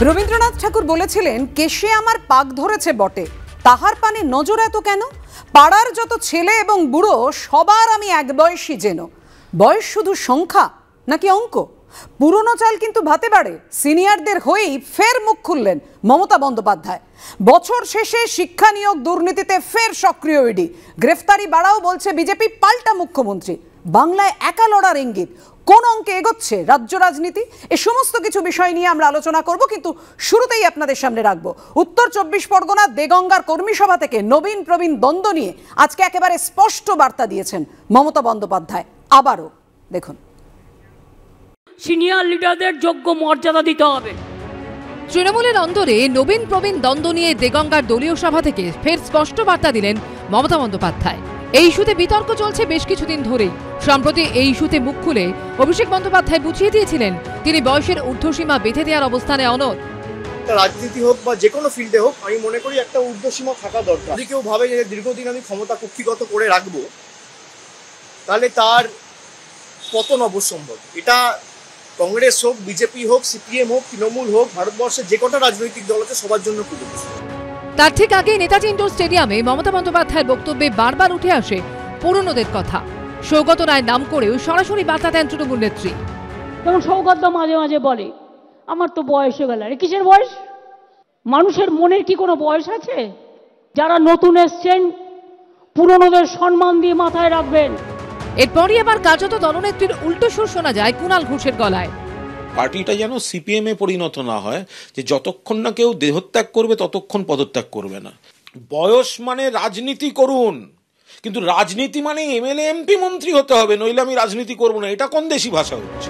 রবীন্দ্রনাথ ঠাকুর বলেছিলেন, কেশে আমার পাক ধরেছে বটে, তাহার পানে নজর এত কেন? পাড়ার যত ছেলে এবং বুড়ো সবার আমি এক বয়সী যেন। বয়স শুধু সংখ্যা নাকি অঙ্ক? পুরনো চাল কিন্তু ভাতে বাড়ে, সিনিয়রদের হয়েই ফের মুখ খুললেন মমতা বন্দ্যোপাধ্যায়। বছর শেষে শিক্ষা নিয়োগ দুর্নীতিতে ফের সক্রিয় ইডি, গ্রেফতারি বাড়াও বলছে বিজেপি, পাল্টা মুখ্যমন্ত্রী। বাংলায় একা লড়ার ইঙ্গিত, কোন অঙ্কে এগোচ্ছে রাজ্য রাজনীতি? এ সমস্ত কিছু বিষয় নিয়ে আমরা আলোচনা করব, কিন্তু শুরুতেই আপনাদের সামনে রাখবো উত্তর 24 পরগনা দেগঙ্গার কর্মী সভা থেকে নবীন প্রবীণ দ্বন্দ্ব নিয়ে আজকে একেবারে স্পষ্ট বার্তা দিয়েছেন মমতা বন্দ্যোপাধ্যায়। আবারও দেখুন, সিনিয়র লিডারদের যোগ্য মর্যাদা দিতে হবে। তৃণমূলের অন্দরে নবীন প্রবীণ দ্বন্দ্ব নিয়ে দেগঙ্গার দলীয় সভা থেকে ফের স্পষ্ট বার্তা দিলেন মমতা বন্দ্যোপাধ্যায়। এই ইস্যুতে বিতর্ক চলছে বেশ কিছুদিন ধরেই। সম্প্রতি এই ইস্যুতে মুখ খুলে অভিষেক বন্দ্যোপাধ্যায় বুঝিয়ে দিয়েছিলেন তিনি বয়সের ঊর্ধ্বসীমা বেঁধে দেওয়ার অবস্থানে অনড়। রাজনীতি হোক বা যে কোনো ফিল্ডে হোক, আমি মনে করি একটা ঊর্ধ্বসীমা থাকা দরকার। যদি কেউ ভাবে যে দীর্ঘদিন আমি ক্ষমতা কুক্ষিগত করে রাখবো, তাহলে তার পতন অবশ্যম্ভব। এটা কংগ্রেস হোক, বিজেপি হোক, সিপিএম হোক, তৃণমূল হোক, ভারতবর্ষের যে কটা রাজনৈতিক দল আছে সবার জন্য খুব। তার ঠিক আগে নেতাজি ইন্ডোর স্টেডিয়ামে মমতা বন্দ্যোপাধ্যায়ের বক্তব্যে বারবার উঠে আসে পুরনোদের কথা। সৌগত রায় নাম করেও সরাসরি বার্তা দেন তৃণমূল নেত্রী। যেমন সৌগত মাঝে মাঝে বলে, আমার তো বয়স হয়ে গেল। আরে কিসের বয়স? মানুষের মনের কি কোনো বয়স আছে? যারা নতুন এসছেন পুরনোদের সম্মান দিয়ে মাথায় রাখবেন। এরপরই আবার কার্যত দলনেত্রীর উল্টো সুর শোনা যায় কুণাল ঘোষের গলায়। পার্টিটা যেন সিপিএম এ পরিণত না হয়, যে যতক্ষণ না কেউ দেহত্যাগ করবে ততক্ষণ পদত্যাগ করবে না। বয়স মানে রাজনীতি করুন, কিন্তু রাজনীতি মানে এমএলএ এমপি মন্ত্রী হতে হবে, নইলে আমি রাজনীতি করবো না। এটা কোন দেশি ভাষা হচ্ছে?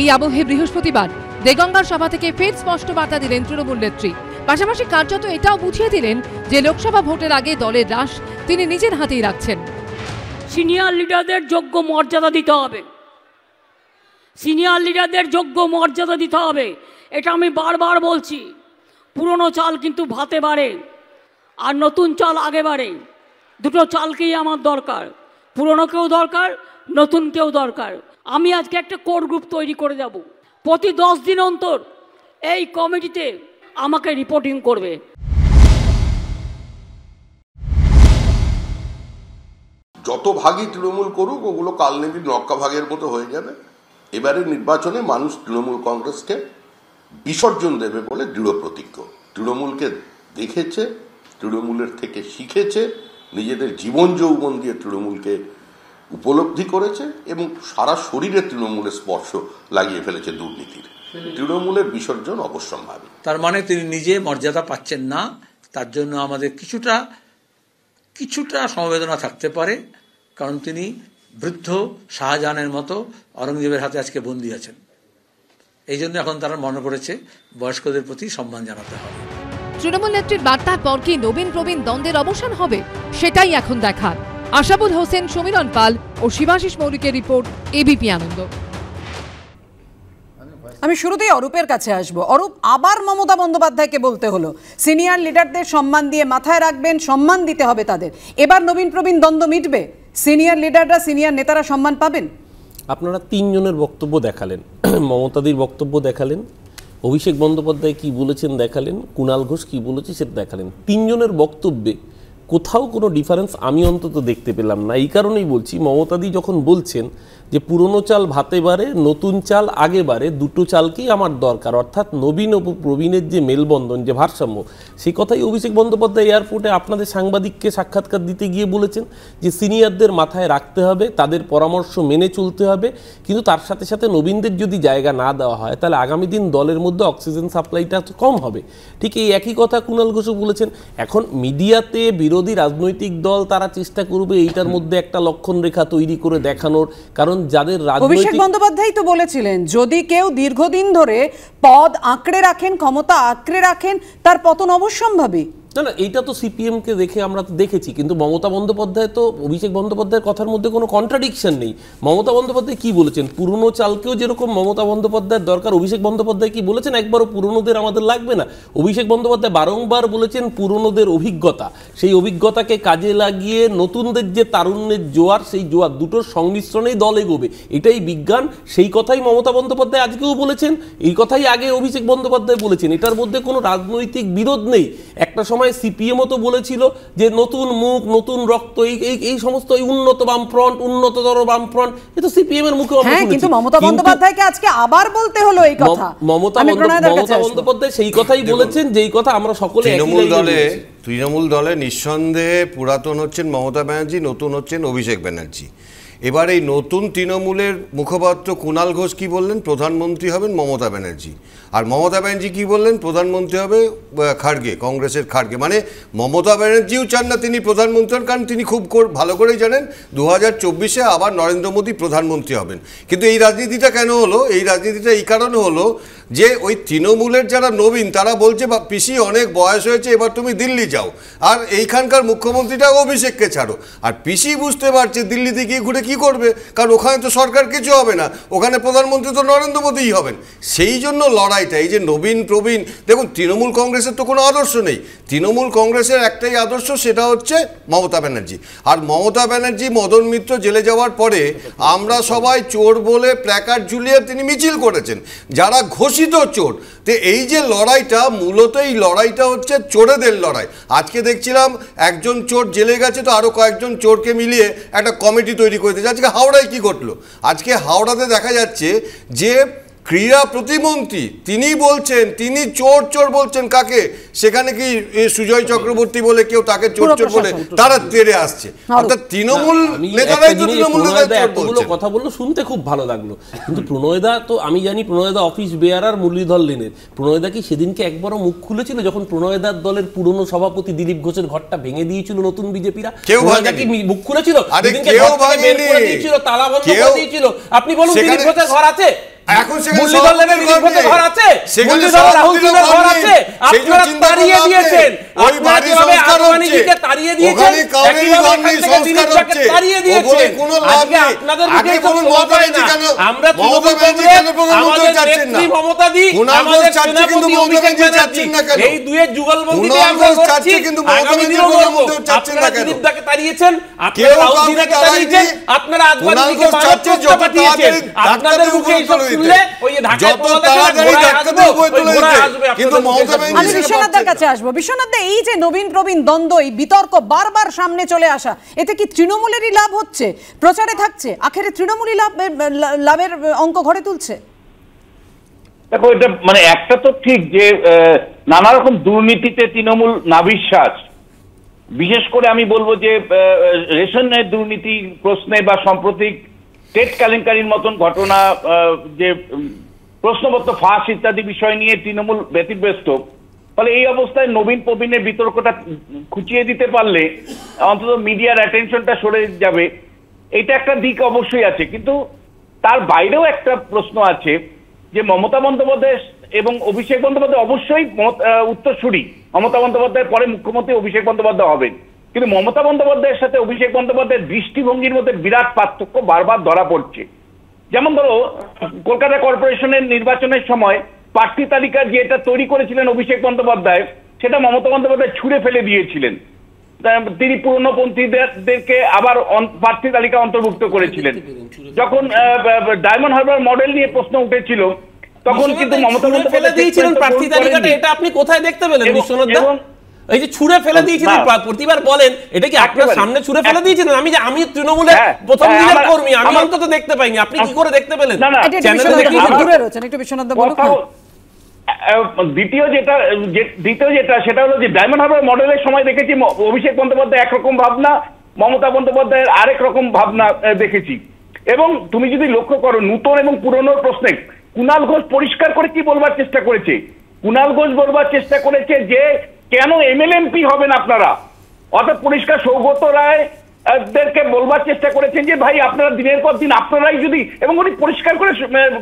এই আবহে বৃহস্পতিবার দেগঙ্গার সভা থেকে ফের স্পষ্ট বার্তা দিলেন তৃণমূল নেত্রী। পাশাপাশি কার্যত এটাও বুঝিয়ে দিলেন যে লোকসভা ভোটের আগে দলের রাশ তিনি নিজের হাতেই রাখছেন। সিনিয়র লিডারদের যোগ্য মর্যাদা দিতে হবে। সিনিয়র লিডারদের যোগ্য মর্যাদা দিতে হবে, এটা আমি বারবার বলছি। পুরনো চাল কিন্তু ভাতে বাড়ে, আর নতুন চাল আগে বাড়ে। দুটো চালকেই আমার দরকার, পুরনোকেও দরকার, নতুনকেও দরকার। আমি আজকে একটা কোর গ্রুপ তৈরি করে যাব, প্রতি 10 দিন অন্তর এই কমিটিতে আমাকে রিপোর্টিং করবে। যত ভাগই তৃণমূল করুক, ওগুলো কালনিবির নক্কা ভাগের মতো হয়ে যাবে। এবারের নির্বাচনে মানুষ তৃণমূল কংগ্রেসকে বিসর্জন দেবে বলে দৃঢ় প্রতিজ্ঞ। তৃণমূলকে দেখেছে, তৃণমূলের থেকে শিখেছে, নিজেদের জীবন যৌবন দিয়ে তৃণমূলকে উপলব্ধি করেছে এবং সারা শরীরে তৃণমূলের স্পর্শ লাগিয়ে ফেলেছে দুর্নীতির। তৃণমূলের বিসর্জন অবশ্যম্ভাবী। তার মানে তিনি নিজে মর্যাদা পাচ্ছেন না, তার জন্য আমাদের কিছুটা সমবেদনা থাকতে পারে, কারণ তিনি বৃদ্ধ শাহজাহানের মতো অরঙ্গজেবের হাতে আজকে বন্দী আছেন। এই জন্য এখন তারা মনে করেছে বয়স্কদের প্রতি সম্মান জানাতে হবে। তৃণমূল নেত্রীর বার্তার পর কি নবীন প্রবীণ দ্বন্দ্বের অবসান হবে, সেটাই এখন দেখার। আশাবুল হোসেন, সমীরণ পাল ও শিবাশিস মৌলিকের রিপোর্ট, এবিপি আনন্দ। আমি শুরুতেই অরূপের কাছে আসবো। অরূপ, আবার মমতা বন্দ্যোপাধ্যায়কে বলতে হলো সিনিয়র লিডারদের সম্মান দিয়ে মাথায় রাখবেন, সম্মান দিতে হবে তাদের। এবার নবীন প্রবীণ দ্বন্দ্ব মিটবে? সিনিয়র লিডাররা, সিনিয়র নেতারা সম্মান পাবেন? আপনারা তিনজনের বক্তব্য দেখালেন, মমতাদির বক্তব্য দেখালেন, অভিষেক বন্দ্যোপাধ্যায় কি বলেছেন দেখালেন, কুণাল ঘোষ কি বলেছে সেটা দেখালেন। তিনজনের বক্তব্যে কোথাও কোনো ডিফারেন্স আমি অন্তত দেখতে পেলাম না। এই কারণেই বলছি, মমতাদি যখন বলছেন যে পুরনো চাল ভাতে বাড়ে, নতুন চাল আগে বাড়ে, দুটো চালকেই আমার দরকার, অর্থাৎ নবীন ও প্রবীণের যে মেলবন্ধন, যে ভারসাম্য, সেই কথাই অভিষেক বন্দ্যোপাধ্যায় এয়ারপোর্টে আপনাদের সাংবাদিককে সাক্ষাৎকার দিতে গিয়ে বলেছেন যে সিনিয়রদের মাথায় রাখতে হবে, তাদের পরামর্শ মেনে চলতে হবে, কিন্তু তার সাথে সাথে নবীনদের যদি জায়গা না দেওয়া হয় তাহলে আগামী দিন দলের মধ্যে অক্সিজেন সাপ্লাইটা কম হবে। ঠিক এই একই কথা কুণাল ঘোষও বলেছেন। এখন মিডিয়াতে বিরোধী রাজনৈতিক দল তারা চেষ্টা করবে এইটার মধ্যে একটা লক্ষণ রেখা তৈরি করে দেখানোর, কারণ যাদের অভিষেক বন্দ্যোপাধ্যায় তো বলেছিলেন যদি কেউ দীর্ঘদিন ধরে পদ আঁকড়ে রাখেন, ক্ষমতা আঁকড়ে রাখেন, তার পতন অবশ্যম্ভাবী। না না, এইটা তো সিপিএম কে দেখে আমরা তো দেখেছি, কিন্তু মমতা বন্দ্যোপাধ্যায় তো অভিষেক বন্দ্যোপাধ্যায়ের কথার মধ্যে কোনো কন্ট্রাডিকশন নেই। মমতা বন্দ্যোপাধ্যায় কি বলেছেন, পুরনো চালকেও যেরকম মমতা বন্দ্যোপাধ্যায়ের দরকার, অভিষেক বন্দ্যোপাধ্যায় কি বলেছেন একবারও পুরনোদের আমাদের লাগবে না? অভিষেক বন্দ্যোপাধ্যায় বারংবার বলেছেন পুরনোদের অভিজ্ঞতা, সেই অভিজ্ঞতাকে কাজে লাগিয়ে নতুনদের যে তারুণ্যের জোয়ার, সেই জোয়ার দুটোর সংমিশ্রণেই দল এগোবে, এটাই বিজ্ঞান। সেই কথাই মমতা বন্দ্যোপাধ্যায় আজকেও বলেছেন, এই কথাই আগে অভিষেক বন্দ্যোপাধ্যায় বলেছেন, এটার মধ্যে কোনো রাজনৈতিক বিরোধ নেই। একটা সময় সিপিএমও তো বলেছিল যে নতুন মুখ, নতুন রক্ত, এই সমস্ত উন্নত বামফ্রন্ট, উন্নততর বামফ্রন্ট, এ তো সিপিএম এর মুখে হ্যাঁ, কিন্তু মমতা বন্দ্যোপাধ্যায়কে আজকে আবার বলতে হলো এই কথা। মমতা বন্দ্যোপাধ্যায় সেই কথাই বলেছেন যেই কথা আমরা সকলে তৃণমূল দলে নিঃসন্দেহে পুরাতন হচ্ছেন মমতা ব্যানার্জি, নতুন হচ্ছেন অভিষেক ব্যানার্জি। এবার এই নতুন তৃণমূলের মুখপাত্র কুণাল ঘোষ কি বললেন, প্রধানমন্ত্রী হবেন মমতা ব্যানার্জি। আর মমতা ব্যানার্জি কি বললেন, প্রধানমন্ত্রী হবে খাড়গে, কংগ্রেসের খাড়গে। মানে মমতা ব্যানার্জিও চান না তিনি প্রধানমন্ত্রী হন, কারণ তিনি খুব ভালো করেই জানেন 2024-এ আবার নরেন্দ্র মোদী প্রধানমন্ত্রী হবেন। কিন্তু এই রাজনীতিটা কেন হলো? এই রাজনীতিটা এই কারণে হলো যে ওই তৃণমূলের যারা নবীন তারা বলছে পিসি অনেক বয়স হয়েছে, এবার তুমি দিল্লি যাও, আর এইখানকার মুখ্যমন্ত্রীটা অভিষেককে ছাড়ো। আর পিসি বুঝতে পারছে দিল্লিতে গিয়ে ঘুরে কি করবে, কারণ ওখানে তো সরকার কিছু হবে না, ওখানে প্রধানমন্ত্রী তো নরেন্দ্র মোদীই হবেন। সেই জন্য লড়াইটা, এই যে নবীন প্রবীণ, দেখুন তৃণমূল কংগ্রেসের তো কোনো আদর্শ নেই, তৃণমূল কংগ্রেসের একটাই আদর্শ, সেটা হচ্ছে মমতা ব্যানার্জি। আর মমতা ব্যানার্জি মদন মিত্র জেলে যাওয়ার পরে আমরা সবাই চোর বলে প্ল্যাকার্ড ঝুলিয়ে তিনি মিছিল করেছেন, যারা ঘোষিত চোর। তো এই যে লড়াইটা, মূলত এই লড়াইটা হচ্ছে চোরেদের লড়াই। আজকে দেখছিলাম একজন চোর জেলে গেছে, তো আরো কয়েকজন চোরকে মিলিয়ে একটা কমিটি তৈরি করে দিয়েছে। আজকে হাওড়ায় কি ঘটলো? আজকে হাওড়াতে দেখা যাচ্ছে যে ক্রীড়া প্রতিমন্ত্রী তিনি বলছেন, তিনি চোর চোর বলছেন কাকে? সেখানে কি সুজয় চক্রবর্তী বলে কেউ তাকে চোর চোর বলে তারা তেড়ে আসছে। অর্থাৎ তৃণমূল নেতারাই তো তৃণমূল নেতারা কথা বললো, শুনতে খুব ভালো লাগলো। কিন্তু প্রণয়দা তো, আমি জানি প্রণয়দা অফিস বেয়ারার মুরলীধর লেনের, প্রণয়দা কি সেদিনকে একবারও মুখ খুলেছিল যখন প্রণয়দার দলের পুরনো সভাপতি দিলীপ ঘোষের ঘরটা ভেঙে দিয়েছিল নতুন বিজেপিরা? প্রণয়দা কি মুখ খুলেছিল? তালা বন্ধ করে দিয়েছিল। আপনি বলুন দিলীপ ঘোষের ঘর আছে? এখন সেখানে ঘর আছে, সেখানে রাহুল গান্ধীর ঘর আছে, আপনারা তাড়িয়ে দিয়েছেন। ওই বাড়ি সংস্কার হচ্ছে, ওখানে কাউরি ঘর নেই, সংস্কার হচ্ছে, ওখানে কোনো লাভ নেই। আগে বলুন মমতা ব্যানার্জি কেন, মমতা ব্যানার্জি কেন প্রধানমন্ত্রী চাচ্ছেন না? কুণাল ঘোষ চাচ্ছে কিন্তু মমতা ব্যানার্জি চাচ্ছেন না কেন? এই দুয়ের যুগলবন্দি কুণাল ঘোষ চাচ্ছে কিন্তু মমতা ব্যানার্জি প্রধানমন্ত্রী চাচ্ছেন না কেন? দিলীপদাকে তাড়িয়েছেন, আপনারা রাহুলজিকে তাড়িয়েছেন, আপনারা আদবানিকে চাচ্ছে যত তাড়াতাড়ি আপনাদের মুখে এইসব শুনলে ওই ঢাকা কিন্তু মমতা ব্যানার্জি। আমি বিশ্বনাথের কাছে আসবো। বিশ্বনাথ, এই যে নবীন প্রবীণ দ্বন্দ্ব, এই বিতর্ক বারবার সামনে চলে আসা, এতে কি তৃণমূলেরই লাভ হচ্ছে? প্রচারে থাকছে, আখেরে তৃণমূলই লাভের অঙ্ক ঘরে তুলছে? দেখো, এটা মানে একটা তো ঠিক যে নানা রকম দুর্নীতিতে তৃণমূল নাবিশ্বাস। বিশেষ করে আমি বলবো যে রেশনের দুর্নীতি প্রশ্নে বা সাম্প্রতিক টেট কেলেঙ্কারির মতন ঘটনা, যে প্রশ্নপত্র ফাঁস ইত্যাদি বিষয় নিয়ে তৃণমূল ব্যতিব্যস্ত। ফলে এই অবস্থায় নবীন প্রবীণের বিতর্কটা খুঁচিয়ে দিতে পারলে অন্তত মিডিয়ার অ্যাটেনশনটা সরে যাবে, এটা একটা দিক অবশ্যই আছে। কিন্তু তার বাইরেও একটা প্রশ্ন আছে যে মমতা বন্দ্যোপাধ্যায় এবং অভিষেক বন্দ্যোপাধ্যায় অবশ্যই উত্তরসূরি। মমতা বন্দ্যোপাধ্যায়ের পরে মুখ্যমন্ত্রী অভিষেক বন্দ্যোপাধ্যায় হবেন, কিন্তু মমতা বন্দ্যোপাধ্যায়ের সাথে অভিষেক বন্দ্যোপাধ্যায়ের দৃষ্টিভঙ্গির মধ্যে বিরাট পার্থক্য বারবার ধরা পড়ছে। যেমন ধরো, কলকাতা কর্পোরেশনের নির্বাচনের সময় প্রার্থী তালিকা যেটা তৈরি করেছিলেন অভিষেক বন্দ্যোপাধ্যায়, সেটা মমতা বন্দ্যোপাধ্যায় ছুঁড়ে ফেলে দিয়েছিলেন। তিনি পুরনোপন্থীদেরকে আবার প্রার্থী তালিকা অন্তর্ভুক্ত করেছিলেন। যখন ডায়মন্ড হারবার মডেল নিয়ে প্রশ্ন উঠেছিল, তখন কিন্তু মমতা বন্দ্যোপাধ্যায় দিয়েছিলেন প্রার্থী তালিকাটা। এটা আপনি কোথায় দেখতে পেলেন বিশ্বনাথ দা? এই যে ছুঁড়ে ফেলে দিয়েছিলেন, প্রতিবার বলেন, এটা কি আপনার সামনে ছুঁড়ে ফেলে দিয়েছিলেন? আমি তৃণমূলের প্রথম দিনের কর্মী, আমি অন্তত দেখতে পাইনি, আপনি কি করে দেখতে পেলেন? দ্বিতীয় যেটা সেটা হলো যে ডায়মন্ড হারবার মডেলের সময় দেখেছি অভিষেক বন্দ্যোপাধ্যায় একরকম ভাবনা, মমতা বন্দ্যোপাধ্যায়ের আরেক রকম ভাবনা দেখেছি। এবং তুমি যদি লক্ষ্য করো, নূতন এবং পুরনোর প্রশ্নে কুণাল ঘোষ পরিষ্কার করে কি বলবার চেষ্টা করেছে? কুণাল ঘোষ বলবার চেষ্টা করেছে যে কেন এমএলএমপি হবেন আপনারা, অর্থাৎ পরিষ্কার সৌগত রায় দেরকে বলবার চেষ্টা করেছেন যে ভাই আপনারা দিনের পর দিন আপনারাই যদি, এবং উনি পরিষ্কার করে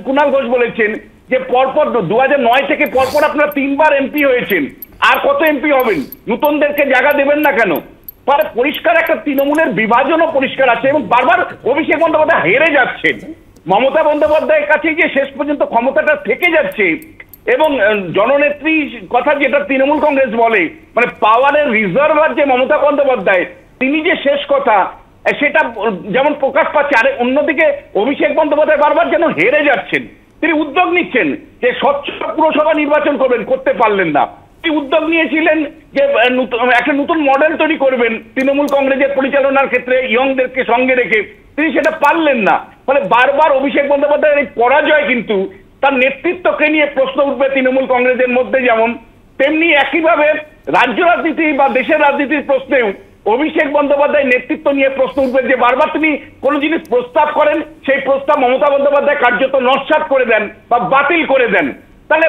কুণাল ঘোষ বলেছেন যে পরপর 2009 থেকে পরপর আপনারা 3বার এমপি হয়েছেন, আর কত এমপি হবেন? নতুনদেরকে জায়গা দেবেন না কেন? পরিষ্কার একটা তৃণমূলের বিভাজনও পরিষ্কার আছে এবং বারবার অভিষেক বন্দ্যোপাধ্যায় হেরে যাচ্ছেন। মমতা বন্দ্যোপাধ্যায়ের কাছে যে শেষ পর্যন্ত ক্ষমতাটা থেকে যাচ্ছে এবং জননেত্রী কথা যেটা তৃণমূল কংগ্রেস বলে, মানে পাওয়ারের রিজার্ভার যে মমতা বন্দ্যোপাধ্যায়, তিনি যে শেষ কথা সেটা যেমন প্রকাশ পাচ্ছে। আর অন্যদিকে অভিষেক বন্দ্যোপাধ্যায় বারবার যেন হেরে যাচ্ছেন। তিনি উদ্যোগ নিচ্ছেন যে স্বচ্ছ পুরসভা নির্বাচন করবেন, করতে পারলেন না। তিনি উদ্যোগ নিয়েছিলেন যে একটা নতুন মডেল তৈরি করবেন তৃণমূল কংগ্রেসের পরিচালনার ক্ষেত্রে ইয়ংদেরকে সঙ্গে রেখে, তিনি সেটা পারলেন না। ফলে বারবার অভিষেক বন্দ্যোপাধ্যায়ের এই পরাজয় কিন্তু তার নেতৃত্বকে নিয়ে প্রশ্ন উঠবে তৃণমূল কংগ্রেসের মধ্যে, যেমন তেমনি একইভাবে রাজ্য রাজনীতি বা দেশের রাজনীতির প্রশ্নেও অভিষেক বন্দ্যোপাধ্যায় নেতৃত্ব নিয়ে প্রশ্ন উঠবে যে বারবার তিনি কোনো জিনিস প্রস্তাব করেন, সেই প্রস্তাব মমতা বন্দ্যোপাধ্যায় কার্যত নস্যাৎ করে দেন বা বাতিল করে দেন। তাহলে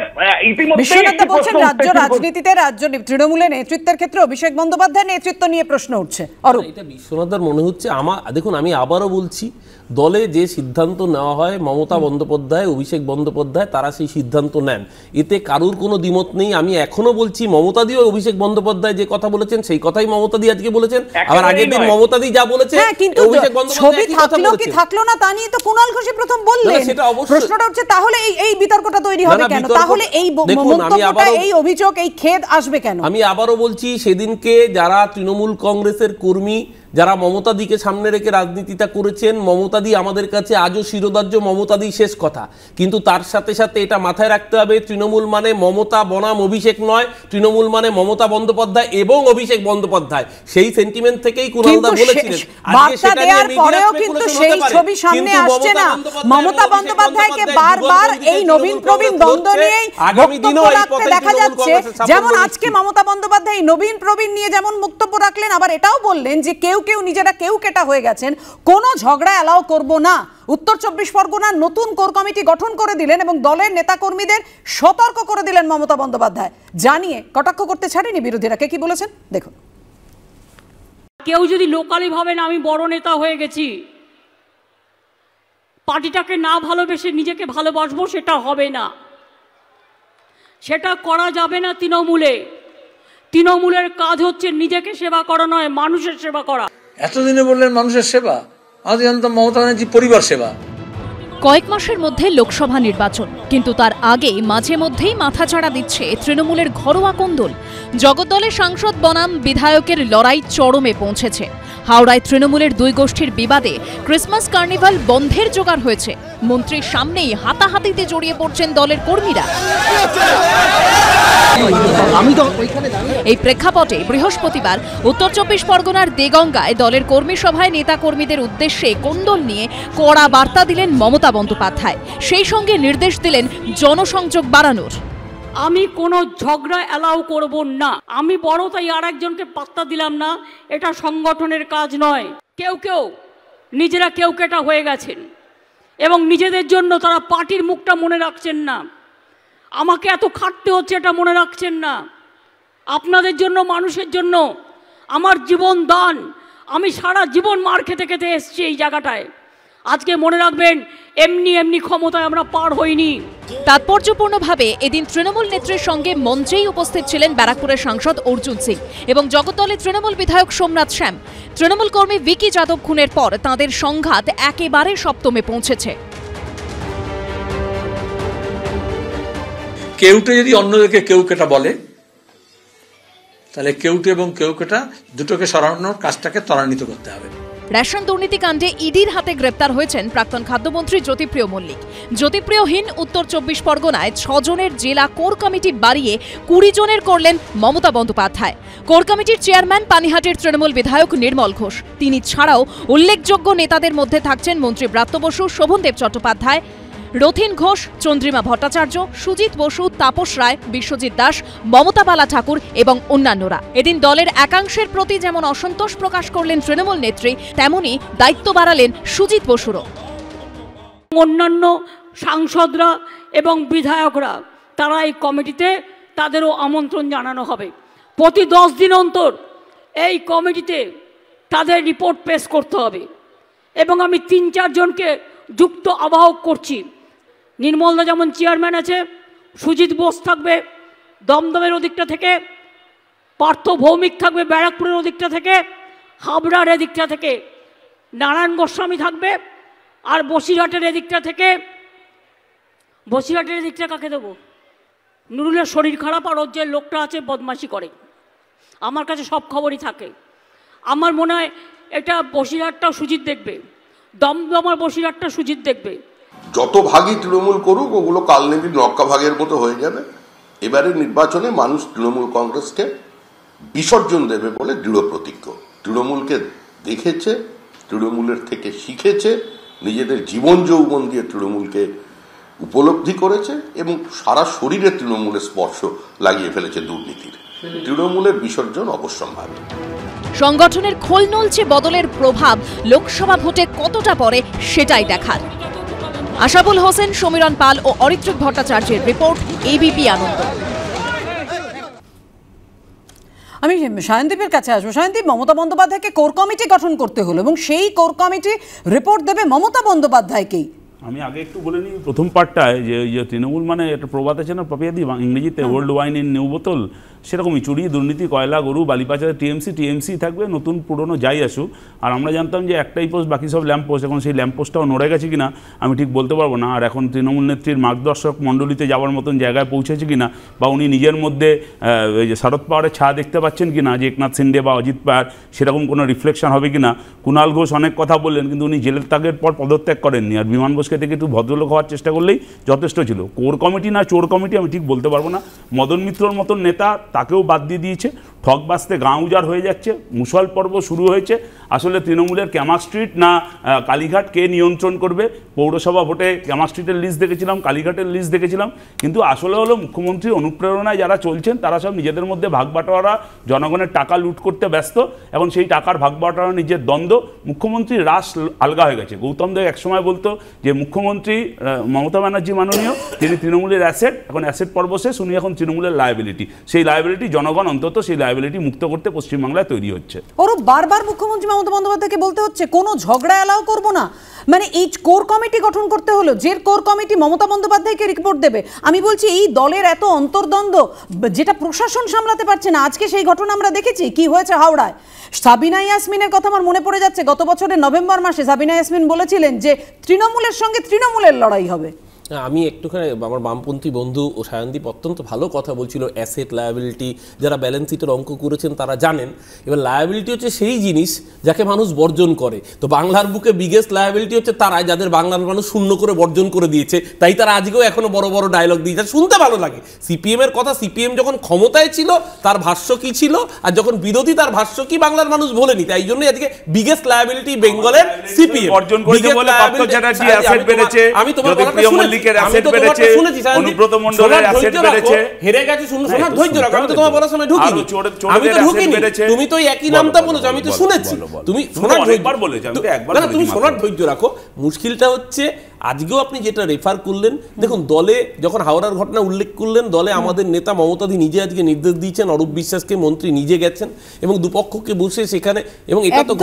বিশ্বনাথ বলছেন রাজ্য রাজনীতিতে রাজ্য তৃণমূলের নেতৃত্বের ক্ষেত্রে অভিষেক বন্দ্যোপাধ্যায়ের নেতৃত্ব নিয়ে প্রশ্ন উঠছে। এটা বিশ্বনাথের মনে হচ্ছে দেখুন, আমি আবারও বলছি, দলে যে সিদ্ধান্ত নেওয়া হয় মমতা বন্দ্যোপাধ্যায়, অভিষেক বন্দ্যোপাধ্যায় তারা সেই সিদ্ধান্ত নেন, এতে কারুর কোনো দ্বিমত নেই। আমি এখনো বলছি মমতাদি ও অভিষেক বন্দ্যোপাধ্যায় যে কথা বলেছেন সেই কথাই মমতাদি আজকে বলেছেন, আবার আগের দিন মমতাদি যা বলেছেন অভিষেক বন্দ্যোপাধ্যায় থাকলো কি থাকলো না তা নিয়ে তো কুণাল ঘোষই প্রথম বললেন। প্রশ্নটা হচ্ছে তাহলে এই বিতর্কটা তৈরি হবে কেন? তাহলে এই মন্তব্যটা, এই অভিযোগ, এই খেদ আসবে কেন? আমি আবারও বলছি, সেদিনকে যারা তৃণমূল কংগ্রেসের কর্মী, যারা মমতাদিকে সামনে রেখে রাজনীতিটা করেছেন, মমতাদি আমাদের কাছে আজও শিরোধার্য, মমতাদি শেষ কথা। কিন্তু তার সাথে সাথে এটা মাথায় রাখতে হবে, তৃণমূল মানে মমতা বনাম অভিষেক নয়, তৃণমূল মানে মমতা বন্দ্যোপাধ্যায় এবং অভিষেক বন্দ্যোপাধ্যায়। সেই সেন্টিমেন্ট থেকেই কুণালদা বলেছিলেন। বার্তা দেওয়ার পরেও কিন্তু সেই ছবি সামনে আসছে না। মমতা বন্দ্যোপাধ্যায়কে বারবার এই নবীন প্রবীণ দ্বন্দ্ব নিয়েই বক্তব্য রাখতে দেখা যাচ্ছে। যেমন আজকে মমতা বন্দ্যোপাধ্যায় নবীন প্রবীণ নিয়ে যেমন বক্তব্য রাখলেন, আবার এটাও বললেন যে কেউ নিজেরা কেউ কেটা হয়ে গেছেন, কোনো ঝগড়া এলাও করব না। উত্তর 24 পরগনার নতুন কোর কমিটি গঠন করে দিলেন এবং দলের নেতাকর্মীদের সতর্ক করে দিলেন মমতা বন্দ্যোপাধ্যায়। জানিয়ে কটাক্ষ করতে ছাড়েনি বিরোধীরা। কে কি বলেছেন দেখুন। কেউ যদি লোকালি ভাবেন আমি বড় নেতা হয়ে গেছি, পার্টিটাকে না ভালোবেসে নিজেকে ভালোবাসবো, সেটা হবে না, সেটা করা যাবে না। তৃণমূলের কাজ হচ্ছে নিজেকে সেবা করা নয়, মানুষের সেবা করা। এতদিনে বললেন মানুষের সেবা, আমাদের জানতাম মমতা ব্যানার্জি পরিবার সেবা। কয়েক মাসের মধ্যে লোকসভা নির্বাচন, কিন্তু তার আগে মাঝে মধ্যেই মাথাচাড়া দিচ্ছে তৃণমূলের ঘরোয়া কোন্দল। জগদ্দলের সাংসদ বনাম বিধায়কের লড়াই চরমে পৌঁছেছে। হাওড়ায় তৃণমূলের দুই গোষ্ঠীর বিবাদে ক্রিসমাস কার্নিভাল বন্ধের জোগাড় হয়েছে। মন্ত্রীর সামনেই হাতাহাতিতে জড়িয়ে পড়ছেন দলের কর্মীরা। এই প্রেক্ষাপটে বৃহস্পতিবার উত্তর 24 পরগনার দেগঙ্গায় দলের কর্মী সভায় নেতা কর্মীদের উদ্দেশ্যে কোন্দল নিয়ে কড়া বার্তা দিলেন মমতা বন্দ্যোপাধ্যায়। সেই সঙ্গে নির্দেশ দিলেন জনসংযোগ বাড়ানোর। আমি কোনো ঝগড়া অ্যালাউ করব না। আমি বড় তাই আর একজনকে পাত্তা দিলাম না, এটা সংগঠনের কাজ নয়। কেউ নিজেরা কেউ কেটা হয়ে গেছেন এবং নিজেদের জন্য তারা পার্টির মুখটা মনে রাখছেন না। আমাকে এত খাটতে হচ্ছে এটা মনে রাখছেন না। আপনাদের জন্য, মানুষের জন্য আমার জীবন দান। আমি সারা জীবন মার খেতে খেতে এসেছি এই জায়গাটায়। আজকে মনে রাখবেন, এমনি ক্ষমতায় আমরা পার হইনি। তাৎপর্যপূর্ণভাবে এদিন তৃণমূল নেত্রীর সঙ্গে মঞ্চেই উপস্থিত ছিলেন ব্যারাকপুরের সাংসদ অর্জুন সিং এবং জগদ্দলের তৃণমূল বিধায়ক সোমনাথ শ্যাম। তৃণমূল কর্মী ভিকি যাদব খুনের পর তাঁদের সংঘাত একেবারে সপ্তমে পৌঁছেছে। কেউটে যদি অন্যদেরকে কেউ কেটা বলে, তাহলে কেউটে এবং কেউ কেটা দুটোকে সরানোর কাজটাকে ত্বরান্বিত করতে হবে। রেশন দুর্নীতিকাণ্ডে ইডির হাতে গ্রেপ্তার হয়েছেন প্রাক্তন খাদ্যমন্ত্রী জ্যোতিপ্রিয় মল্লিক। জ্যোতিপ্রিয়হীন উত্তর 24 পরগনায় 6 জনের জেলা কোর কমিটি বাড়িয়ে 20 জনের করলেন মমতা বন্দ্যোপাধ্যায়। কোর কমিটির চেয়ারম্যান পানিহাটির তৃণমূল বিধায়ক নির্মল ঘোষ। তিনি ছাড়াও উল্লেখযোগ্য নেতাদের মধ্যে থাকছেন মন্ত্রী ব্রাত্য বসু, শোভনদেব চট্টোপাধ্যায়, রথিন ঘোষ, চন্দ্রিমা ভট্টাচার্য, সুজিত বসু, তাপস রায়, বিশ্বজিৎ দাস, মমতা বালা ঠাকুর এবং অন্যান্যরা। এদিন দলের একাংশের প্রতি যেমন অসন্তোষ প্রকাশ করলেন তৃণমূল নেত্রী, তেমনি দায়িত্ব বাড়ালেন সুজিত বসুরও। অন্যান্য সাংসদরা এবং বিধায়করা তারা এই কমিটিতে, তাদেরও আমন্ত্রণ জানানো হবে। প্রতি 10 দিন অন্তর এই কমিটিতে তাদের রিপোর্ট পেশ করতে হবে এবং আমি 3-4 জনকে যুক্ত আহ্বায়ক করছি। নির্মলদা যেমন চেয়ারম্যান আছে, সুজিত বোস থাকবে দমদমের ওদিকটা থেকে, পার্থ ভৌমিক থাকবে ব্যারাকপুরের ওদিকটা থেকে, হাবড়ার এদিকটা থেকে নারায়ণ গোস্বামী থাকবে, আর বসিরহাটের এদিকটা থেকে, বসিরহাটের এদিকটা কাকে দেবো? নুরুলের শরীর খারাপ আর ওর যে লোকটা আছে বদমাশি করে, আমার কাছে সব খবরই থাকে। আমার মনে হয় এটা বসিরহাটটাও সুজিত দেখবে, দমদমার বসিরহাটটা সুজিত দেখবে। যত ভাগই তৃণমূল করুক ওগুলো কালনেমির নক্কা ভাগের মতো হয়ে যাবে। এবারের নির্বাচনে মানুষ তৃণমূল কংগ্রেসকে বিসর্জন দেবে বলে দৃঢ় প্রতিজ্ঞ। তৃণমূলকে দেখেছে, তৃণমূলের থেকে শিখেছে, নিজেদের জীবন যৌবন দিয়ে তৃণমূলকে উপলব্ধি করেছে এবং সারা শরীরে তৃণমূলের স্পর্শ লাগিয়ে ফেলেছে দুর্নীতির। তৃণমূলের বিসর্জন অবশ্যম্ভাবী। সংগঠনের খোল নলছে বদলের প্রভাব লোকসভা ভোটে কতটা পড়ে সেটাই দেখার। আশাবুল হোসেন, সমীরণ পাল ও অরিত্রিক ভট্টাচার্যের রিপোর্ট, এবিপি আনন্দ। আমি সায়নদীপের কাছে আসবো। সায়নদীপ, মমতা বন্দ্যোপাধ্যায়কে কোর কমিটি গঠন করতে হলো এবং সেই কোর কমিটি রিপোর্ট দেবে মমতা বন্দ্যোপাধ্যায়কেই। আমি আগে একটু বলে নিই প্রথম পার্টটায় যে তৃণমূল মানে একটা প্রবাদ আছে না পাপিয়াদি ইংরেজিতে, ওল্ড ওয়াইন ইন নিউ বোতল, সেরকমই চুরি, দুর্নীতি, কয়লা, গরু, বালিপাচার, টিএমসি থাকবে, নতুন পুরনো যাই আসুক। আর আমরা জানতাম যে একটাই পোস্ট, বাকি সব ল্যাম্প পোস্ট। এখন সেই ল্যাম্প পোস্টটাও নড়ে গেছে কিনা আমি ঠিক বলতে পারবো না। আর এখন তৃণমূল নেত্রীর মার্গদর্শক মণ্ডলীতে যাওয়ার মতন জায়গায় পৌঁছেছে কিনা, বা উনি নিজের মধ্যে এই যে শরদ পাওয়ারের ছায়া দেখতে পাচ্ছেন কিনা, যে একনাথ শিন্ডে বা অজিত পাওয়ার সেরকম কোনো রিফ্লেকশন হবে কিনা। কুণাল ঘোষ অনেক কথা বললেন, কিন্তু উনি জেলের ত্যাগের পর পদত্যাগ করেননি। আর বিমান ঘোষকে থেকে একটু ভদ্রলোক হওয়ার চেষ্টা করলেই যথেষ্ট ছিল। কোর কমিটি না চোর কমিটি আমি ঠিক বলতে পারবো না। মদন মিত্রর মতন নেতা, তাকেও বাদ দিয়ে দিয়েছে। ঠক বাঁচতে গাঁ উজাড় হয়ে যাচ্ছে, মুসল পর্ব শুরু হয়েছে। আসলে তৃণমূলের ক্যামা স্ট্রিট না কালীঘাট কে নিয়ন্ত্রণ করবে? পৌরসভা ভোটে ক্যামা স্ট্রিটের লিস্ট দেখেছিলাম, কালীঘাটের লিস্ট দেখেছিলাম, কিন্তু আসলে হলো মুখ্যমন্ত্রীর অনুপ্রেরণায় যারা চলছেন তারা সব নিজেদের মধ্যে ভাগ বাটোয়ারা, জনগণের টাকা লুট করতে ব্যস্ত। এখন সেই টাকার ভাগ বাটোয়ারা নিজের দ্বন্দ্ব, মুখ্যমন্ত্রীর রাস আলগা হয়ে গেছে। গৌতম দেব একসময় বলতো যে মুখ্যমন্ত্রী মমতা ব্যানার্জি মাননীয়, তিনি তৃণমূলের অ্যাসেট, এখন অ্যাসেট পর্ব শেষ, উনি এখন তৃণমূলের লায়াবিলিটি। সেই লায়াবিলিটি জনগণ অন্তত সেই লায়াবিলিটি মুক্ত করতে পশ্চিমবাংলায় তৈরি হচ্ছে। ওরও বারবার মুখ্যমন্ত্রী মমতা বন্দ্যোপাধ্যায়কে বলতে হচ্ছে কোনো ঝগড়া এলাও করব না। মানে এই কোর কমিটি গঠন করতে হলো, যে কোর কমিটি মমতা বন্দ্যোপাধ্যায়কে রিপোর্ট দেবে। আমি বলছি এই দলের এত অন্তর্দ্বন্দ্ব যেটা প্রশাসন সামলাতে পারছে না। আজকে সেই ঘটনা আমরা দেখেছি কি হয়েছে হাওড়ায়। সাবিনা ইয়াসমিনের কথা আমার মনে পড়ে যাচ্ছে, গত বছরের নভেম্বর মাসে সাবিনা ইয়াসমিন বলেছিলেন যে তৃণমূলের সঙ্গে তৃণমূলের লড়াই হবে। আমি একটুখানি আমার বামপন্থী বন্ধু ও সায়নদীপ অত্যন্ত ভালো কথা বলছিল, অ্যাসেট লায়াবিলিটি। যারা ব্যালেন্স শিটের অঙ্ক করেছেন তারা জানেন। এবার লায়াবিলিটি হচ্ছে সেই জিনিস যাকে মানুষ বর্জন করে। তো বাংলার বুকে বিগেস্ট লায়াবিলিটি হচ্ছে তারাই, যাদের বাংলার মানুষ শূন্য করে বর্জন করে দিয়েছে। তাই তারা আজকেও এখনো বড় বড় ডায়লগ দিয়েছে, শুনতে ভালো লাগে। সিপিএমের কথা, সিপিএম যখন ক্ষমতায় ছিল তার ভাষ্য কি ছিল, আর যখন বিরোধী তার ভাষ্য কি বাংলার মানুষ বলেনি। তাই জন্যই আজকে বিগেস্ট লায়াবিলিটি বেঙ্গলের সিপিএম বর্জন করেছে বলে পার্থ চ্যাটার্জি অ্যাসেট বেড়েছে, আমি তোমার কথা শুনেছি। অ্যাসেট বেড়েছে, অনুব্রত মণ্ডলের অ্যাসেট বেড়েছে, হেরে গেছে। শোনার ধৈর্য রাখো, আমি তো তোমার বলার সময় ঢুকিনি, আমি তো ঢুকিনি, তুমি তো একই নামটা বলেছো, আমি তো শুনেছি। তুমি শোনার একবার বলেছো, আমি তো একবার না, তুমি শোনার ধৈর্য রাখো। মুশকিলটা হচ্ছে আজকেও আপনি যেটা রেফার করলেন, দেখুন দলে যখন হাওড়ার ঘটনা উল্লেখ করলেন, দলে আমাদের নেতা মমতাদি নিজে আজকে নির্দেশ দিয়েছেন, অরূপ বিশ্বাসকে মন্ত্রী নিজে গেছেন এবং দুপক্ষকে বসে সেখানে, এবং এটা তো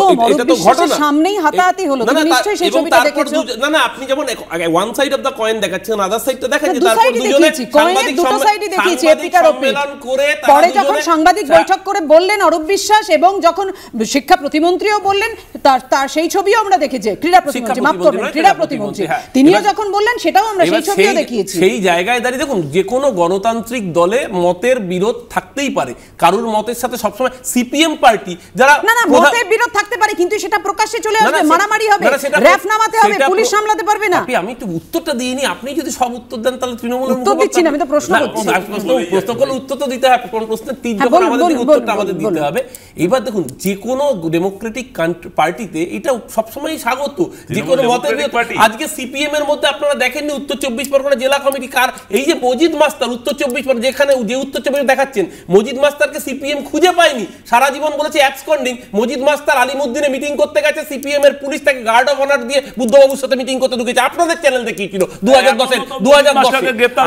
ঘটনা সামনেই হাতাহাতি হলো, তুমি নিশ্চয়ই সেই ছবিটা দেখেছো। না, আপনি যেমন one side of the coin দেখাচ্ছেন, আদার সাইডটা দেখান যে তারপর দুজনে সাংবাদিক সম্মেলন করে, পরে যখন সাংবাদিক বৈঠক করে বললেন অরূপ বিশ্বাস, এবং যখন শিক্ষা প্রতিমন্ত্রীও বললেন, তার সেই ছবিও আমরা দেখেছি। ক্রীড়া প্রতিমন্ত্রী, মাফ করবেন, ক্রীড়া প্রতিমন্ত্রী তিনিও যখন বললেন সেটাও আমরা সেই ছবিও দেখিয়েছি। সেই জায়গায় দাঁড়িয়ে দেখুন, যে কোনো গণতান্ত্রিক দলে মতের বিরোধ থাকতেই পারে, কারুর মতের সাথে সবসময় সিপিএম পার্টি যারা না মতের বিরোধ থাকতে পারে, কিন্তু সেটা প্রকাশ্যে চলে আসবে, মারামারি হবে, র‍্যাফ নামাতে হবে, পুলিশ সামলাতে পারবে না। আমি একটু উত্তরটা দিইনি, আপনি যদি সব উত্তর দেন তাহলে তৃণমূলের উত্তর দিচ্ছি না, আমি তো প্রশ্ন করছি। প্রশ্ন করলে উত্তর তো দিতে হবে, কোন প্রশ্নের তীর যখন আমাদের উত্তরটা আমাদের দিতে হবে। এবার দেখুন, যে কোনো ডেমোক্রেটিক পার্টিতে এটা সবসময়ই স্বাগত, যে কোনো মতের বিরোধ। আজকে সিপিএম এর মধ্যে আপনারা দেখেননি উত্তর 24 পরগনা জেলা কমিটি কার, এই যে মজিদ মাস্টার উত্তর 24 পরগনা, যেখানে যে উত্তর 24 দেখাচ্ছেন, মজিদ মাস্টারকে সিপিএম খুঁজে পায়নি, সারা জীবন বলেছে অ্যাবসকন্ডিং। মজিদ মাস্টার আলিমুদ্দিনে মিটিং করতে গেছে, সিপিএম এর পুলিশ তাকে গার্ড অফ অনার দিয়ে বুদ্ধবাবুর সাথে মিটিং করতে ঢুকেছে। আপনাদের চ্যানেল দেখিয়েছিল 2010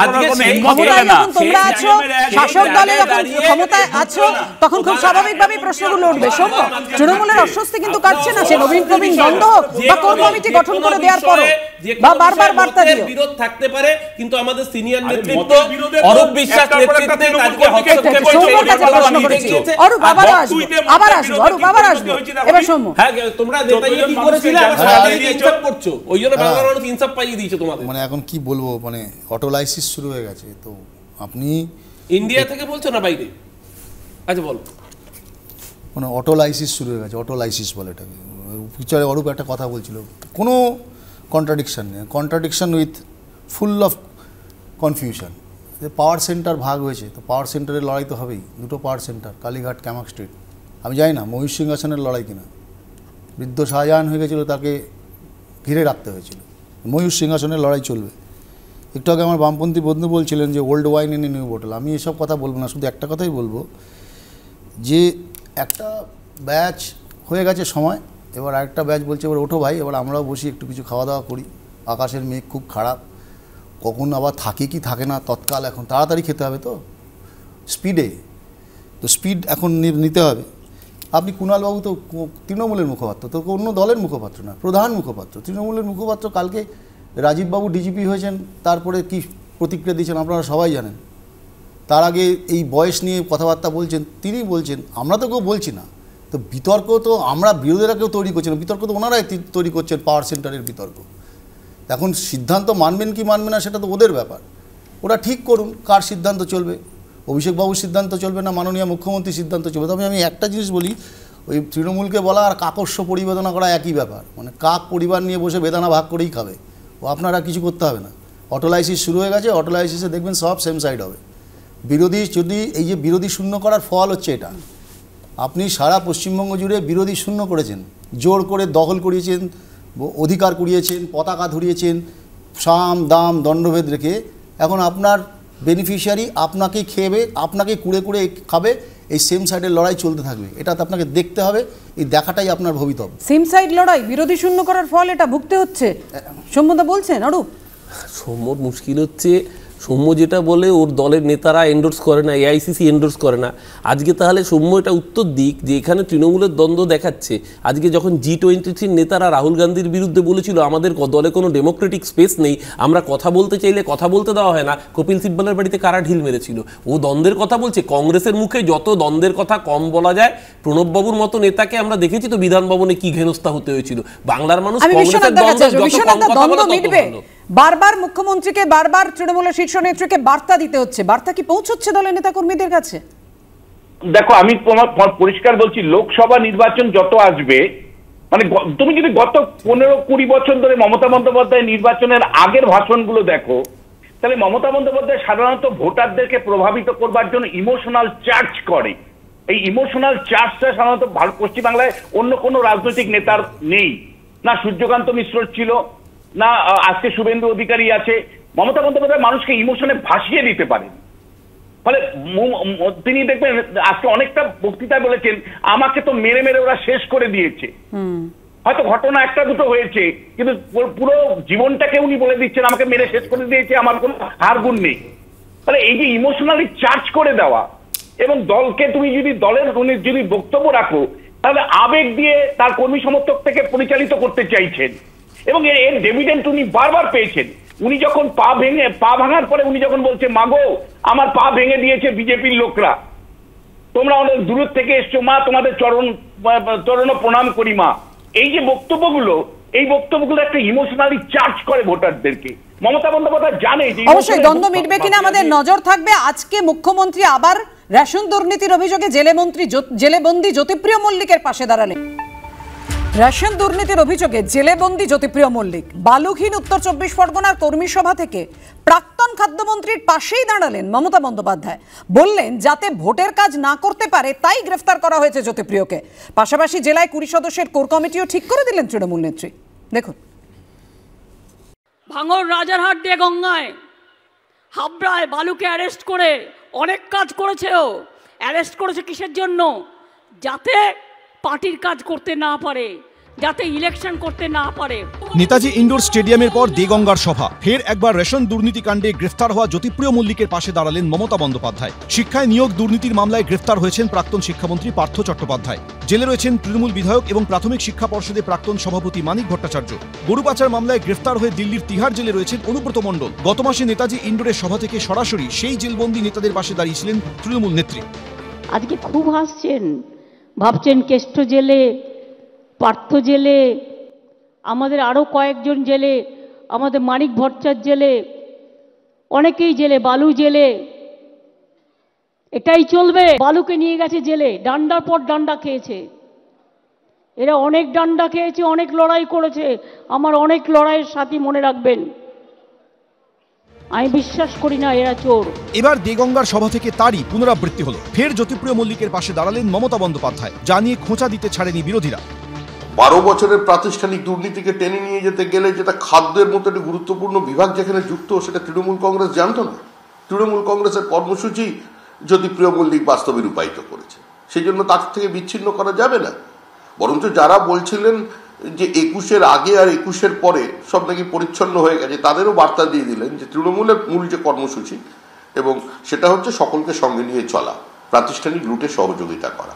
আজকে ক্ষমতায় যখন তোমরা আছো, শাসক দলে যখন ক্ষমতায় আছো, তখন খুব স্বাভাবিকভাবেই প্রশ্নগুলো উঠবে। শোনো, তৃণমূলের অস্বস্তি কিন্তু কাটছে না, সে নবীন প্রবীণ দ্বন্দ্ব হোক বা কোর কমিটি গঠন করে দেওয়ার পরও যে বা বারবার বার্তা দিও। বিরোধ থাকতে পারে, কিন্তু আমাদের সিনিয়র নেতৃত্ব অরূপ বিশ্বাস নেতৃত্বে আজকে হস্তক্ষেপ করেছে। অরূপ আবার আসবো, আবার আসবো, অরূপ আবার আসবো। এবার সৌম্য, হ্যাঁ তোমরা নেতাজিকে কি করেছিলে, আবার সরকারকে ইনসাফ করছো, ওই জন্য বাংলার মানুষ ইনসাফ পাইয়ে দিয়েছে তোমাদের। মানে এখন কি বলবো, মানে অটোলাইসিস শুরু হয়ে গেছে। তো আপনি ইন্ডিয়া থেকে বলছো না বাইরে? আচ্ছা বল। মানে অটোলাইসিস শুরু হয়ে গেছে, অটোলাইসিস বলে এটাকে। পিছনে অরূপ একটা কথা বলছিল, কোনো কন্ট্রাডিকশান নেই, contradiction with full of confusion. যে পাওয়ার সেন্টার ভাগ হয়েছে, তো পাওয়ার সেন্টারের লড়াই তো হবেই। দুটো পাওয়ার সেন্টার, কালীঘাট, ক্যামাক স্ট্রিট। আমি জানি না মহিষ সিংহাসনের লড়াই কিনা। বৃদ্ধ শাহজাহান হয়ে গেছিলো, তাকে ঘিরে রাখতে হয়েছিল। মহিষ সিংহাসনের লড়াই চলবে। একটু আগে আমার বামপন্থী বন্ধু বলছিলেন যে old wine in new bottle. আমি এসব কথা বলবো না, শুধু একটা কথাই বলবো যে একটা ব্যাচ হয়ে গেছে সময়, এবার আরেকটা ব্যাচ বলছে এবার ওঠো ভাই, এবার আমরাও বসি একটু কিছু খাওয়া দাওয়া করি। আকাশের মেঘ খুব খারাপ, কখন আবার থাকে কি থাকে না তৎকাল, এখন তাড়াতাড়ি খেতে হবে তো স্পিডে, তো স্পিড এখন নিতে হবে। আপনি কুণালবাবু তো তৃণমূলের মুখপাত্র, তো অন্য দলের মুখপাত্র না, প্রধান মুখপাত্র, তৃণমূলের মুখপাত্র। কালকে রাজীববাবু ডিজিপি হয়েছেন, তারপরে কি প্রতিক্রিয়া দিয়েছেন আপনারা সবাই জানেন। তার আগে এই বয়স নিয়ে কথাবার্তা বলছেন, তিনি বলছেন, আমরা তো কেউ বলছি না। তো বিতর্ক তো আমরা বিরোধীরা কেউ তৈরি করছেন, বিতর্ক তো ওনারাই তৈরি করছেন, পাওয়ার সেন্টারের বিতর্ক। এখন সিদ্ধান্ত মানবেন কি মানবে না সেটা তো ওদের ব্যাপার, ওরা ঠিক করুন কার সিদ্ধান্ত চলবে। অভিষেকবাবুর সিদ্ধান্ত চলবে না মাননীয় মুখ্যমন্ত্রীর সিদ্ধান্ত চলবে। তবে আমি একটা জিনিস বলি, ওই তৃণমূলকে বলা আর কাকস্য পরিবেদনা করা একই ব্যাপার। মানে কাক পরিবার নিয়ে বসে বেদানা ভাগ করেই খাবে, ও আপনারা কিছু করতে হবে না। অটোলাইসিস শুরু হয়ে গেছে, অটোলাইসিসে দেখবেন সব সেম সাইড হবে। বিরোধী যদি এই যে বিরোধী শূন্য করার ফল হচ্ছে এটা, আপনি সারা পশ্চিমবঙ্গ জুড়ে বিরোধী শূন্য করেছেন, জোর করে দখল করিয়েছেন, অধিকার করিয়েছেন, পতাকা ধরিয়েছেন, সাম দাম দণ্ডভেদ রেখে। এখন আপনার বেনিফিশিয়ারি আপনাকেই খেয়েবে, আপনাকে কুড়ে কুড়ে খাবে। এই সেম সাইডের লড়াই চলতে থাকবে, এটা তো আপনাকে দেখতে হবে, এই দেখাটাই আপনার ভবিতব্য। সেম সাইড লড়াই, বিরোধী শূন্য করার ফল এটা ভুগতে হচ্ছে, সৌম্যদা বলছেন। অরূপ, সৌম্যর মুশকিল হচ্ছে, সৌম্য যেটা বলে ওর দলের নেতারা এন্ডোর্স করে না, এআইসিসি এন্ডোর্স করে না। আজকে তাহলে সৌম্য এটা উত্তর দিক যে এখানে তৃণমূলের দ্বন্দ্ব দেখাচ্ছে। আজকে যখন G23 নেতারা রাহুল গান্ধীর বিরুদ্ধে বলেছিল আমাদের দলে কোনো ডেমোক্রেটিক স্পেস নেই, আমরা কথা বলতে চাইলে কথা বলতে দেওয়া হয় না, কপিল সিব্বলের বাড়িতে কারা ঢিল মেরেছিল, ও দ্বন্দ্বের কথা বলছে। কংগ্রেসের মুখে যত দ্বন্দ্বের কথা কম বলা যায়, প্রণববাবুর মতো নেতাকে আমরা দেখেছি তো বিধান ভবনে কি ঘেনস্থা হতে হয়েছিল। বাংলার মানুষ কংগ্রেসের দ্বন্দ্ব মিটবে। বারবার মুখ্যমন্ত্রীকে, বারবার তৃণমূলের শীর্ষ নেত্রীকে বার্তা দিতে হচ্ছে, বার্তা কি পৌঁছচ্ছে দলের নেতা কর্মীদের কাছে? দেখো, আমি পরিষ্কার বলছি, লোকসভা নির্বাচন যত আসবে, মানে তুমি যদি গত 15-20 বছর ধরে মমতা বন্দ্যোপাধ্যায় নির্বাচনের আগের ভাষণগুলো দেখো, তাহলে মমতা বন্দ্যোপাধ্যায় সাধারণত ভোটারদেরকে প্রভাবিত করবার জন্য ইমোশনাল চার্জ করে। এই ইমোশনাল চার্জটা সাধারণত পশ্চিমবাংলায় অন্য কোনো রাজনৈতিক নেতার নেই, না সূর্যকান্ত মিশ্রর ছিল, না আজকে শুভেন্দু অধিকারী আছে। মমতা বন্দ্যোপাধ্যায় মানুষকে ইমোশনে ভাসিয়ে দিতে পারেন। ফলে তিনি দেখবেন আজকে অনেকটা বক্তৃতায় বলেছেন, আমাকে তো মেরে মেরে ওরা শেষ করে দিয়েছে। হয়তো ঘটনা একটা দুটো হয়েছে, কিন্তু পুরো জীবনটাকে উনি বলে দিচ্ছেন আমাকে মেরে শেষ করে দিয়েছে, আমার কোনো হার গুণ নেই। ফলে এই যে ইমোশনালি চার্জ করে দেওয়া, এবং দলকে তুমি যদি দলের যদি বক্তব্য রাখো, তাহলে আবেগ দিয়ে তার কর্মী সমর্থক থেকে পরিচালিত করতে চাইছেন, এবং এর ডেভিডেন্ট উনি বারবার পেয়েছেন। উনি যখন পা ভাঙার পরে উনি যখন বলছে, মাগো আমার পা ভেঙে দিয়েছে বিজেপির লোকরা, তোমরা অনেক দূরের থেকে এসছো মা, তোমাদের চরণ প্রণাম করি মা, এই যে বক্তব্যগুলো, এই বক্তব্যগুলো একটা ইমোশনালি চার্জ করে ভোটারদেরকে। মমতা বন্দ্যোপাধ্যায় জানে যে অবশ্যই দ্বন্দ্ব মিটবে কিনা আমাদের নজর থাকবে। আজকে মুখ্যমন্ত্রী আবার রেশন দুর্নীতির অভিযোগে জেলেবন্দি জ্যোতিপ্রিয় মল্লিকের পাশে দাঁড়ালেন। রেশন দুর্নীতির অভিযোগে জেলেবন্দি জ্যোতিপ্রিয় মল্লিক বালুঘিন উত্তর 24 পরগনার কর্মী সভা থেকে প্রাক্তন খাদ্যমন্ত্রীর পাশেই দাঁড়ালেন মমতা বন্দ্যোপাধ্যায়। বললেন যাতে ভোটের কাজ না করতে পারে তাই গ্রেফতার করা হয়েছে জ্যোতিপ্রিয়কে। পাশাপাশি জেলায় 20 সদস্যের কোর কমিটিও ঠিক করে দিলেন তৃণমূল নেত্রী। দেখুন, ভাঙড় রাজারহাট দিয়ে গঙ্গায় হাবড়ায় বালুকে অ্যারেস্ট করে অনেক কাজ করেছে। ও অ্যারেস্ট করেছে কিসের জন্য? যাতে পার্টির কাজ করতে না পারে, যাতে ইলেকশন করতে না পারে। নেতাজি ইন্ডোর স্টেডিয়ামের পর দেগঙ্গার সভা, ফের একবার রেশন দুর্নীতিকাণ্ডে গ্রেফতার হওয়া জ্যোতিপ্রিয় মল্লিকের পাশে দাঁড়ালেন মমতা বন্দ্যোপাধ্যায়। শিক্ষায় নিয়োগ দুর্নীতির মামলায় গ্রেফতার হয়েছেন প্রাক্তন শিক্ষামন্ত্রী পার্থ চট্টোপাধ্যায়। জেলে রয়েছেন তৃণমূল বিধায়ক এবং প্রাথমিক শিক্ষা পর্ষদের প্রাক্তন সভাপতি মানিক ভট্টাচার্য। গরু পাচার মামলায় গ্রেফতার হয়ে দিল্লির তিহার জেলে রয়েছেন অনুব্রত মণ্ডল। গত মাসে নেতাজি ইন্ডোরের সভা থেকে সরাসরি সেই জেলবন্দি নেতাদের পাশে দাঁড়িয়েছিলেন তৃণমূল নেত্রী। আজকে খুব হাসছেন, ভাবছেন কেষ্ট জেলে, পার্থ জেলে, আমাদের আরও কয়েকজন জেলে, আমাদের মানিক ভট্টাচার্য জেলে, অনেকেই জেলে, বালু জেলে। এটাই চলবে? বালুকে নিয়ে গেছে জেলে, ডান্ডার পর ডান্ডা খেয়েছে। এরা অনেক ডান্ডা খেয়েছে, অনেক লড়াই করেছে। আমার অনেক লড়াইয়ের সাথী, মনে রাখবেন। আমি বিশ্বাস করি না এরা চোর। এবার দেগঙ্গার সভা থেকে তারই পুনরাবৃত্তি হলো। ফের জ্যোতিপ্রিয় মল্লিকের পাশে দাঁড়ালেন মমতা বন্দ্যোপাধ্যায়, যা নিয়ে খোঁচা দিতে ছাড়েনি বিরোধীরা। 12 বছরের প্রাতিষ্ঠানিক দুর্নীতিকে টেনে নিয়ে যেতে গেলে যেটা খাদ্যের মতো একটি গুরুত্বপূর্ণ বিভাগ যেখানে যুক্ত, সেটা তৃণমূল কংগ্রেস জানতো না। তৃণমূল কংগ্রেসের কর্মসূচি জ্যোতিপ্রিয় মল্লিক বাস্তবে রূপায়িত করেছে, সেই জন্য তার থেকে বিচ্ছিন্ন করা যাবে না। বরঞ্চ যারা বলছিলেন যে 21-এর আগে আর 21-এর পরে সব নাকি পরিচ্ছন্ন হয়ে গেছে, তাদেরও বার্তা দিয়ে দিলেন যে তৃণমূলের মূল যে কর্মসূচি, এবং সেটা হচ্ছে সকলকে সঙ্গে নিয়ে চলা, প্রাতিষ্ঠানিক লুটে সহযোগিতা করা।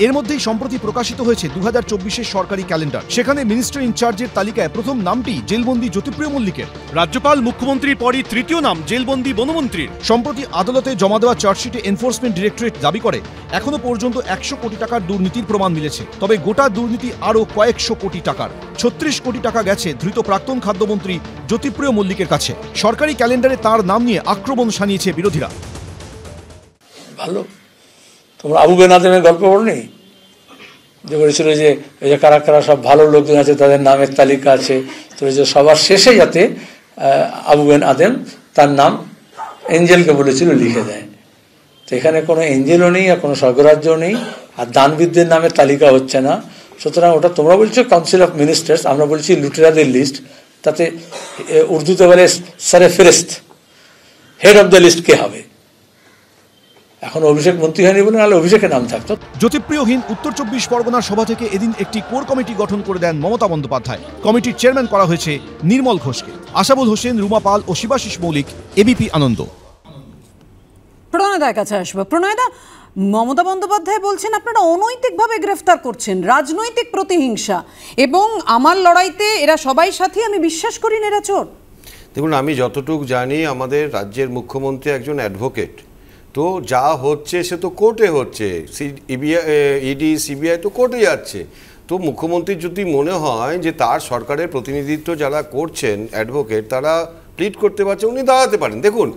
এর মধ্যেই সম্প্রতি প্রকাশিত হয়েছে 2024-এর সরকারি ক্যালেন্ডার। সেখানে মিনিস্টার ইনচার্জের তালিকায় প্রথম নামটি জেলবন্দি জ্যোতিপ্রিয় মল্লিকের। রাজ্যপাল মুখ্যমন্ত্রীর পরই তৃতীয় নাম জেলবন্দি বনমন্ত্রীর। সম্প্রতি আদালতে জমা দেওয়া চার্জশিটে এনফোর্সমেন্ট ডিরেক্টরেট দাবি করে এখনো পর্যন্ত 100 কোটি টাকার দুর্নীতির প্রমাণ মিলেছে। তবে গোটা দুর্নীতি আরও কয়েকশো কোটি টাকার। 36 কোটি টাকা গেছে ধৃত প্রাক্তন খাদ্যমন্ত্রী জ্যোতিপ্রিয় মল্লিকের কাছে। সরকারি ক্যালেন্ডারে তার নাম নিয়ে আক্রমণ শানিয়েছে বিরোধীরা। ভালো, তোমরা আবু বেন আদেমের গল্প পড়নি? যে বলেছিল যে এই যে কারা কারা সব ভালো লোকজন আছে, তাদের নামের তালিকা আছে, তো যে সবার শেষে যাতে আবু বেন আদেম তার নাম এঞ্জেলকে বলেছিল লিখে দেয়। তো এখানে কোনো এঞ্জেলও নেই আর কোনো স্বর্গরাজ্যও নেই, আর দানবিদদের নামের তালিকা হচ্ছে না। সুতরাং ওটা তোমরা বলছো কাউন্সিল অফ মিনিস্টার্স, আমরা বলছি লুটেরাদের লিস্ট। তাতে উর্দুতে বলে সারে ফেরেস্ত, হেড অফ দ্য লিস্ট কে হবে? এখন অভিষেক মন্ত্রী হয়নি বলে, নাহলে অভিষেকের নাম থাকতো। জ্যোতিপ্রিয়হীন উত্তর 24 পরগনার সভা থেকে এদিন একটি কোর কমিটি গঠন করে দেন মমতা বন্দ্যোপাধ্যায়। কমিটির চেয়ারম্যান করা হয়েছে নির্মল ঘোষকে। আশাবুল হোসেন, রুমা পাল ও শিবাশিস মৌলিক, এবিপি আনন্দ। প্রণয়দার কাছে আসবো। প্রণয়দা, মমতা বন্দ্যোপাধ্যায় বলছেন আপনারা অনৈতিকভাবে গ্রেফতার করছেন, রাজনৈতিক প্রতিহিংসা, এবং আমার লড়াইতে এরা সবাই সাথী, আমি বিশ্বাস করি না এরা চোর। দেখুন, আমি যতটুকু জানি আমাদের রাজ্যের মুখ্যমন্ত্রী একজন অ্যাডভোকেট। তো যা হচ্ছে সে তো কোর্টে হচ্ছে, ইডি সিবিআই তো কোর্টে যাচ্ছে। তো মুখ্যমন্ত্রীর যদি মনে হয় যে তার সরকারের প্রতিনিধিত্ব যারা করছেন অ্যাডভোকেট, তারা প্লিড করতে পারছে, উনি দাঁড়াতে পারেন। দেখুন,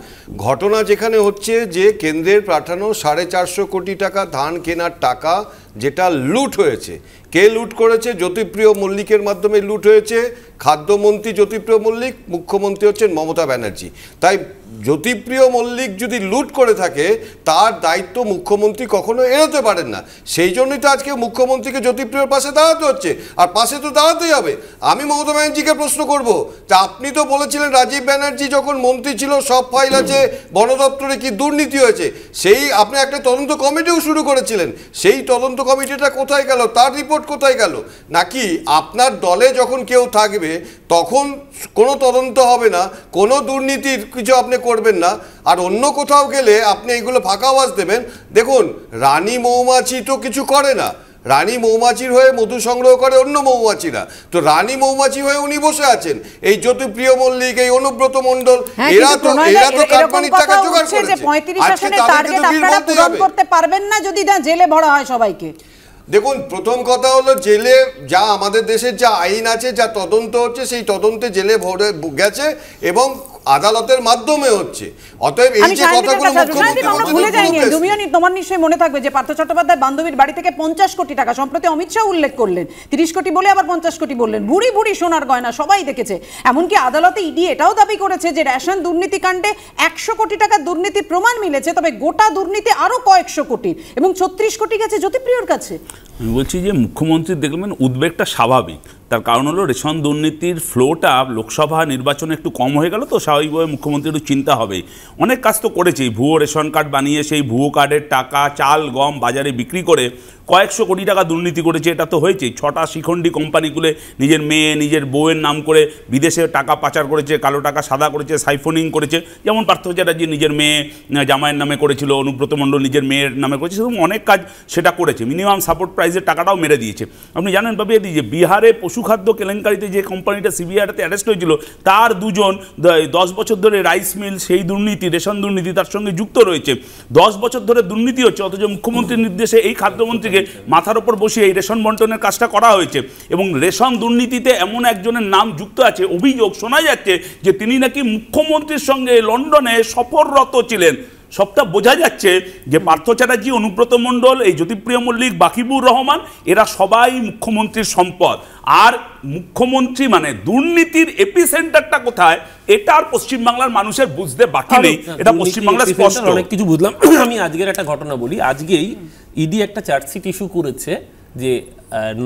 ঘটনা যেখানে হচ্ছে যে কেন্দ্রের পাঠানো 450 কোটি টাকা ধান কেনার টাকা যেটা লুট হয়েছে, কে লুট করেছে? জ্যোতিপ্রিয় মল্লিকের মাধ্যমে লুট হয়েছে। খাদ্যমন্ত্রী জ্যোতিপ্রিয় মল্লিক, মুখ্যমন্ত্রী হচ্ছেন মমতা ব্যানার্জি। তাই জ্যোতিপ্রিয় মল্লিক যদি লুট করে থাকে, তার দায়িত্ব মুখ্যমন্ত্রী কখনো এড়াতে পারেন না। সেই জন্যই তো আজকে মুখ্যমন্ত্রীকে জ্যোতিপ্রিয়র পাশে দাঁড়াতে হচ্ছে, আর পাশে তো দাঁড়াতেই হবে। আমি মমতা ব্যানার্জিকে প্রশ্ন করব যে আপনি তো বলেছিলেন রাজীব ব্যানার্জি যখন মন্ত্রী ছিল সব ফাইল আছে, বন দপ্তরে কি দুর্নীতি হয়েছে, সেই আপনি একটা তদন্ত কমিটিও শুরু করেছিলেন। সেই তদন্ত কমিটিটা কোথায় গেল? তার রিপোর্ট কোথায় গেল? নাকি আপনার দলে যখন কেউ থাকবে তখন কোনো তদন্ত হবে না, কোনো দুর্নীতির কিছু আপনি করবেন না, আর অন্য কোথাও গেলে আপনি এগুলো ফাঁকা আওয়াজ দেবেন? দেখুন, রানী মৌমাছি তো কিছু করে না, রানী মৌমাছির হয়ে মধু সংগ্রহ করে অন্য মৌমাছিরা। তো রানী মৌমাছি হয়ে উনি বসে আছেন, এই জ্যোতিপ্রিয় মল্লিক, এই অনুব্রত মণ্ডল, এরা তো কাটমানির টাকা জোগাড় করেছে। 35 আসনের টার্গেট আপনারা পূরণ করতে পারবেন না যদি না জেলে ভরা হয় সবাইকে। দেখুন, প্রথম কথা হলো জেলে যা আমাদের দেশের যা আইন আছে, যা তদন্ত হচ্ছে, সেই তদন্তে জেলে ভরে গেছে এবং আদালতের মাধ্যমে হচ্ছে। অতএব এই যে কথাগুলো ভুলে যায়নি, তুমিও তোমার নিশ্চয়ই মনে থাকবে যে পার্থ চট্টোপাধ্যায় বান্ধবীর বাড়ি থেকে 50 কোটি টাকা, সম্প্রতি অমিত শাহ উল্লেখ করলেন, 30 কোটি বলে আবার 50 কোটি বললেন, ভুড়ি ভুড়ি সোনার গয়না সবাই দেখেছে। এমনকি আদালতে ইডি এটাও দাবি করেছে যে রেশন দুর্নীতিকাণ্ডে 100 কোটি টাকার দুর্নীতির প্রমাণ মিলেছে, তবে গোটা দুর্নীতি আরো কয়েকশো কোটি, এবং 36 কোটি গেছে জ্যোতিপ্রিয়র কাছে। আমি বলছি যে মুখ্যমন্ত্রী দেখবেন উদ্বেগটা স্বাভাবিক, তার কারণ হলো রেশন দুর্নীতির ফ্লোটা লোকসভা নির্বাচনে একটু কম হয়ে গেল, তো স্বাভাবিকভাবে মুখ্যমন্ত্রী একটু চিন্তা হবেই। অনেক কাজ তো করেছে, ভুয়ো রেশন কার্ড বানিয়ে সেই ভুয়ো কার্ডের টাকা চাল গম বাজারে বিক্রি করে কয়েকশো কোটি টাকা দুর্নীতি করেছে, এটা তো হয়েছে। 6টা শিখণ্ডী কোম্পানিগুলো নিজের মেয়ে নিজের বউয়ের নাম করে বিদেশে টাকা পাচার করেছে, কালো টাকা সাদা করেছে, সাইফোনিং করেছে। যেমন পার্থ চ্যাটার্জি নিজের মেয়ে জামাইয়ের নামে করেছিল, অনুব্রত মণ্ডল নিজের মেয়ের নামে করেছে, সেরকম অনেক কাজ সেটা করেছে। মিনিমাম সাপোর্ট প্রাইসের টাকাটাও মেরে দিয়েছে। আপনি জানেন পাপিয়াদি যে বিহারে পশুখাদ্য কেলেঙ্কারিতে যে কোম্পানিটা সিবিআইতে অ্যারেস্ট হয়েছিল, তার দুজন 10 বছর ধরে রাইস মিল সেই দুর্নীতি, রেশন দুর্নীতি তার সঙ্গে যুক্ত রয়েছে। 10 বছর ধরে দুর্নীতি হচ্ছে, অথচ মুখ্যমন্ত্রীর নির্দেশে এই খাদ্যমন্ত্রীকে মাথার ওপর বসিয়ে এই রেশন বন্টনের কাজটা করা হয়েছে। এবং রেশন দুর্নীতিতে এমন একজনের নাম যুক্ত আছে, অভিযোগ শোনা যাচ্ছে যে তিনি নাকি মুখ্যমন্ত্রীর সঙ্গে লন্ডনে সফররত ছিলেন। সবটা বোঝা যাচ্ছে যে পার্থ চ্যাটার্জি, অনুব্রত মণ্ডল, এই জ্যোতিপ্রিয় মল্লিক, বাকিবুর রহমান এরা সবাই মুখ্যমন্ত্রীর সম্পদ। আর মুখ্যমন্ত্রী মানে দুর্নীতির এপিসেন্টারটা কোথায়, এটা আর পশ্চিমবাংলার মানুষের বুঝতে বাকি নেই। এটা পশ্চিমবাংলার স্পষ্ট। অনেক কিছু বুঝলাম। আমি আজকের একটা ঘটনা বলি। আজকেই ইডি একটা চার্জশিট ইস্যু করেছে যে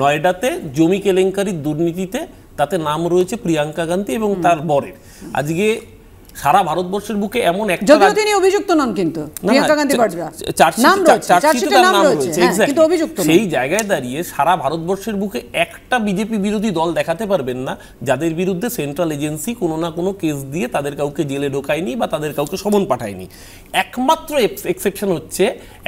নয়ডাতে জমি কেলেঙ্কারির দুর্নীতিতে তাতে নাম রয়েছে প্রিয়াঙ্কা গান্ধী এবং তার বরের। আজকে সারা ভারতবর্ষের বুকে এমন একটা, যদিও তিনি অভিযুক্ত নন, কিন্তু প্রিয়াঙ্কা গান্ধী বাড্রা নাম রয়েছে, কিন্তু অভিযুক্ত নন। সেই জায়গায় দাঁড়িয়ে সারা ভারতবর্ষের বুকে একটা বিজেপি বিরোধী দল দেখাতে পারবেন না যাদের বিরুদ্ধে সেন্ট্রাল এজেন্সি কোনো না কোনো কেস দিয়ে তাদের কাউকে জেলে ঢোকায়নি বা তাদের কাউকে সমন পাঠায়নি। একমাত্র এক্সেপশন হচ্ছে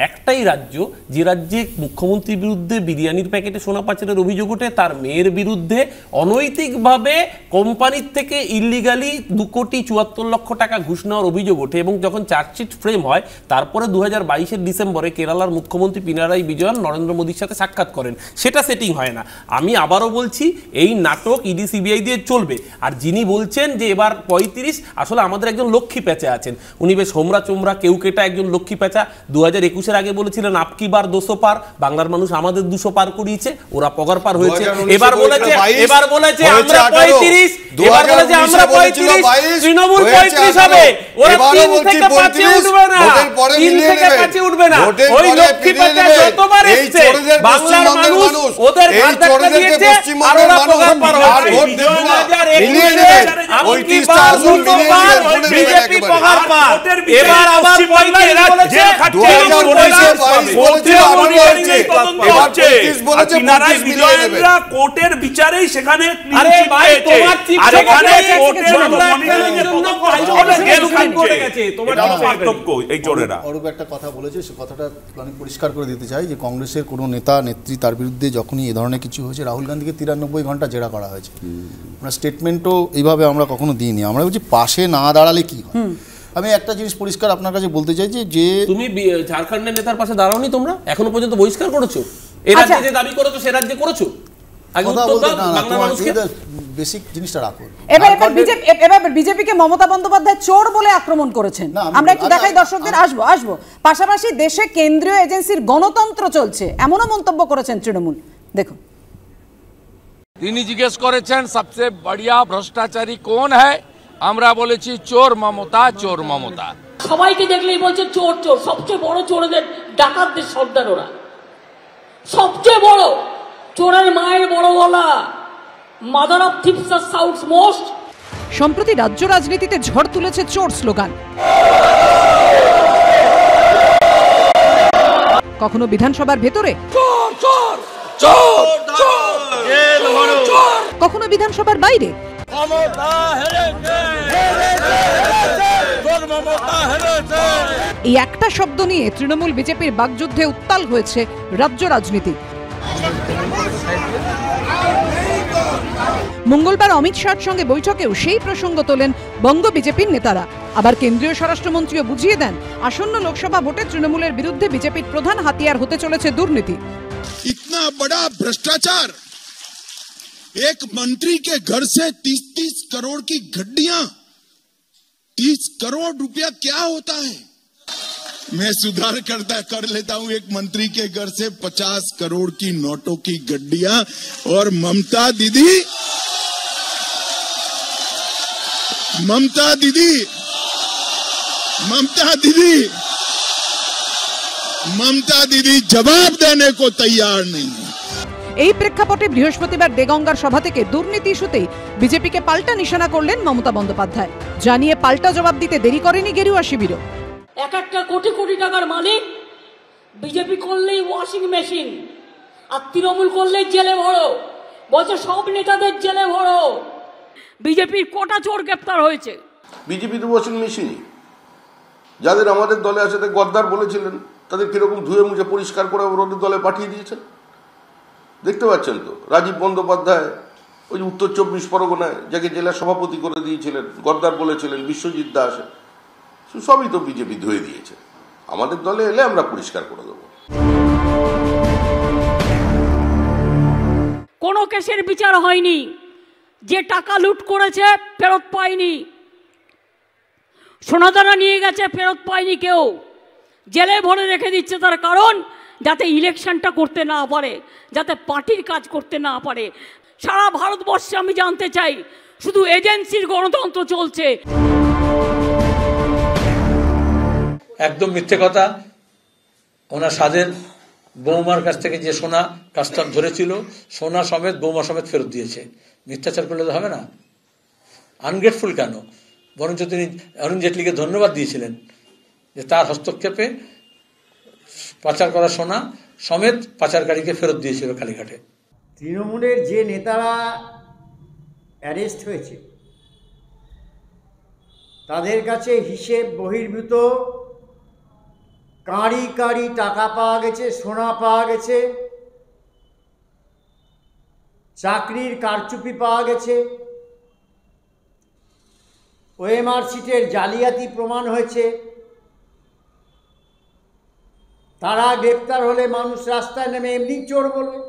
একটাই রাজ্য, যে রাজ্যে মুখ্যমন্ত্রীর বিরুদ্ধে বিরিয়ানির প্যাকেটে সোনা পাচারের অভিযোগ ওঠে, তার মেয়ের বিরুদ্ধে অনৈতিকভাবে কোম্পানির থেকে ইল্লিগালি 2,74,00,000 টাকা ঘুষ নেওয়ার অভিযোগ ওঠে। এবং যখন চার্জশিট ফ্রেম হয়, তারপরে 2022-এর ডিসেম্বরে কেরালার মুখ্যমন্ত্রী পিনারাই বিজয়ন নরেন্দ্র মোদীর সাথে সাক্ষাৎ করেন, সেটা সেটিং হয় না। আমি আবারও বলছি, এই নাটক ইডি সিবিআই দিয়ে চলবে। আর যিনি বলছেন যে এবার 35, আসলে আমাদের একজন লক্ষ্মী প্যাঁচা আছেন, উনি বেশ হোমরা চোমরা কেউ কেটা একজন লক্ষ্মী প্যাঁচা। 2021-এর আগে বলেছিলেন আপকি বার 200 পার, বাংলার মানুষ আমাদের 200 পার করিয়েছে, ওরা পগার পার হয়েছে। এবার বলেছে আমরা 35, এবার বলেছে আমরা 35, তৃণমূল 35 হবে। ওরা 3 থেকে 5 উঠবে না, 3 থেকে 5 উঠবে না। ওই লক্ষ্মী প্যাঁচা যতবার এসেছে বাংলার মানুষ ওদের ঘাট ধাক্কা দিয়েছে, আর ওরা পগার পার হয়েছে। 2021 বিজেপি পগার পার, এবার আবার কোর্টের বিচারেই সেখানে অরূপ একটা কথা বলেছে, সে কথাটা অনেক পরিষ্কার করে দিতে চাই যে কংগ্রেসের কোনো নেতা নেত্রী তার বিরুদ্ধে যখনই এ ধরনের কিছু হয়েছে, রাহুল গান্ধীকে 93 ঘন্টা জেরা করা হয়েছে। আমরা স্টেটমেন্টও এইভাবে আমরা কখনো দিইনি। আমরা বলছি পাশে না দাঁড়ালে কি হয়। আমি একটা জিনিস পরিষ্কার আপনার কাছে বলতে চাই যে তুমি ঝাড়খণ্ডের নেতার পাশে দাঁড়াওনি, তোমরা এখনো পর্যন্ত বহিষ্কার করেছো, এ রাজ্যে যে দাবি করেছো সে রাজ্যে করেছো। এবার বিজেপিকে মমতা বন্দ্যোপাধ্যায় চোর বলে আক্রমণ করেছেন। আমরা একটু দেখাই দর্শকদের, আসবো। পাশাপাশি দেশে কেন্দ্রীয় এজেন্সির গণতন্ত্র চলছে, এমনও মন্তব্য করেছেন তৃণমূল। দেখুন, তিনি জিজ্ঞেস করেছেন সবচেয়ে বড়িয়া ভ্রষ্টাচারী কোন হ্যায়, আমরা বলেছি চোর মমতা, চোর মমতা। সবাইকে দেখলেই বলছে চোর চোর। সবচেয়ে বড় চোরদের, ডাকাতদের সর্দার ওরা, সবচেয়ে বড় চোরের মায়ের বড় গলা। মাদার অফ থিপস আর সাউথস মোস্ট। সম্প্রতি রাজ্য রাজনীতিতে ঝড় তুলেছে চোর স্লোগান। কখনো বিধানসভার ভেতরে, কখনো বিধানসভার বাইরে। এই একটা শব্দ নিয়ে তৃণমূল বিজেপির বাগযুদ্ধে উত্তাল হয়েছে রাজ্য রাজনীতি। মঙ্গলবার অমিত শাহর সঙ্গে বৈঠকেও সেই প্রসঙ্গ তোলেন বঙ্গ বিজেপির নেতারা। আবার কেন্দ্রীয় স্বরাষ্ট্রমন্ত্রীও বুঝিয়ে দেন, আসন্ন লোকসভা ভোটে তৃণমূলের বিরুদ্ধে বিজেপির প্রধান হাতিয়ার হতে চলেছে দুর্নীতি। इतना बड़ा भ्रष्टाचार, एक मंत्री के घर से 30-30 करोड़ की गड्डियां, 30 करोड़ रुपया क्या होता है? मैं सुधार कर लेता हूं, एक मंत्री के घर से 50 करोड़ की नोटों की गड्डियां। और ममता दीदी जवाब देने को तैयार नहीं है। এই প্রেক্ষাপটে বৃহস্পতিবার দেগঙ্গার সভা থেকে দুর্নীতি ইস্যুতেই বিজেপিকে পাল্টা নিশানা করলেন মমতা বন্দ্যোপাধ্যায়। জানিয়ে পাল্টা জবাব দিতে দেরি করেনি গেরুয়া শিবিরও। এক একটা কোটি কোটি টাকার মালিক বিজেপি করলেই ওয়াশিং মেশিন, আর তৃণমূল করলে জেলে ভরো, বলছে সব নেতাদের জেলে ভরো। বিজেপির কটা চোর গ্রেপ্তার হয়েছে? বিজেপি তো ওয়াশিং মেশিন, যাদের আমাদের দলে আছে তাদের গদ্দার বলেছিলেন, তাদের কিরকম ধুয়ে মুছে পরিষ্কার করে ওদের দলে পাঠিয়ে দিয়েছেন। দেখতে পাচ্ছেন তো, রাজীব বন্দ্যোপাধ্যায় ওই উত্তর 24 পরগনায় যাকে জেলা সভাপতি করে দিয়েছিলেন, গদ্দার বলেছিলেন, বিশ্বজিৎ দাস, সবই তো বিজেপি ধুয়ে দিয়েছে। আমাদের দলে এলে আমরা পরিষ্কার করে দেবো। কোনো কেসের বিচার হয়নি, যে টাকা লুট করেছে ফেরত পায়নি, সোনাদানা নিয়ে গেছে ফেরত পায়নি কেউ, জেলে ভরে রেখে দিচ্ছে। তার কারণ যাতে ইলেকশনটা করতে না পারে, যাতে পার্টির কাজ করতে না পারে। সারা ভারতবর্ষে আমি জানতে চাই, শুধু এজেন্সির গণতন্ত্র চলছে। একদম মিথ্যে কথা। ওনার স্বাদের বৌমার কাছ থেকে যে সোনা কাস্টম ধরেছিল, সোনা সমেত বৌমা সমেত ফেরত দিয়েছে। মিথ্যাচার করলে তো হবে না। আনগ্রেটফুল কেন? বরঞ্চ তিনি অরুণ জেটলিকে ধন্যবাদ দিয়েছিলেন যে তার হস্তক্ষেপে পাচার করা সোনা সমেত পাচারকারীকে ফেরত দিয়েছিল কালীঘাটে। তৃণমূলের যে নেতারা অ্যারেস্ট হয়েছে তাদের কাছে হিসেব বহির্ভূত কাঁড়ি কাঁড়ি টাকা পাওয়া গেছে, সোনা পাওয়া গেছে, চাকরির কারচুপি পাওয়া গেছে, ওএমআর সিটের জালিয়াতি প্রমাণ হয়েছে। তারা গ্রেপ্তার হলে মানুষ রাস্তায় নেমে এমনি চোর বলবে।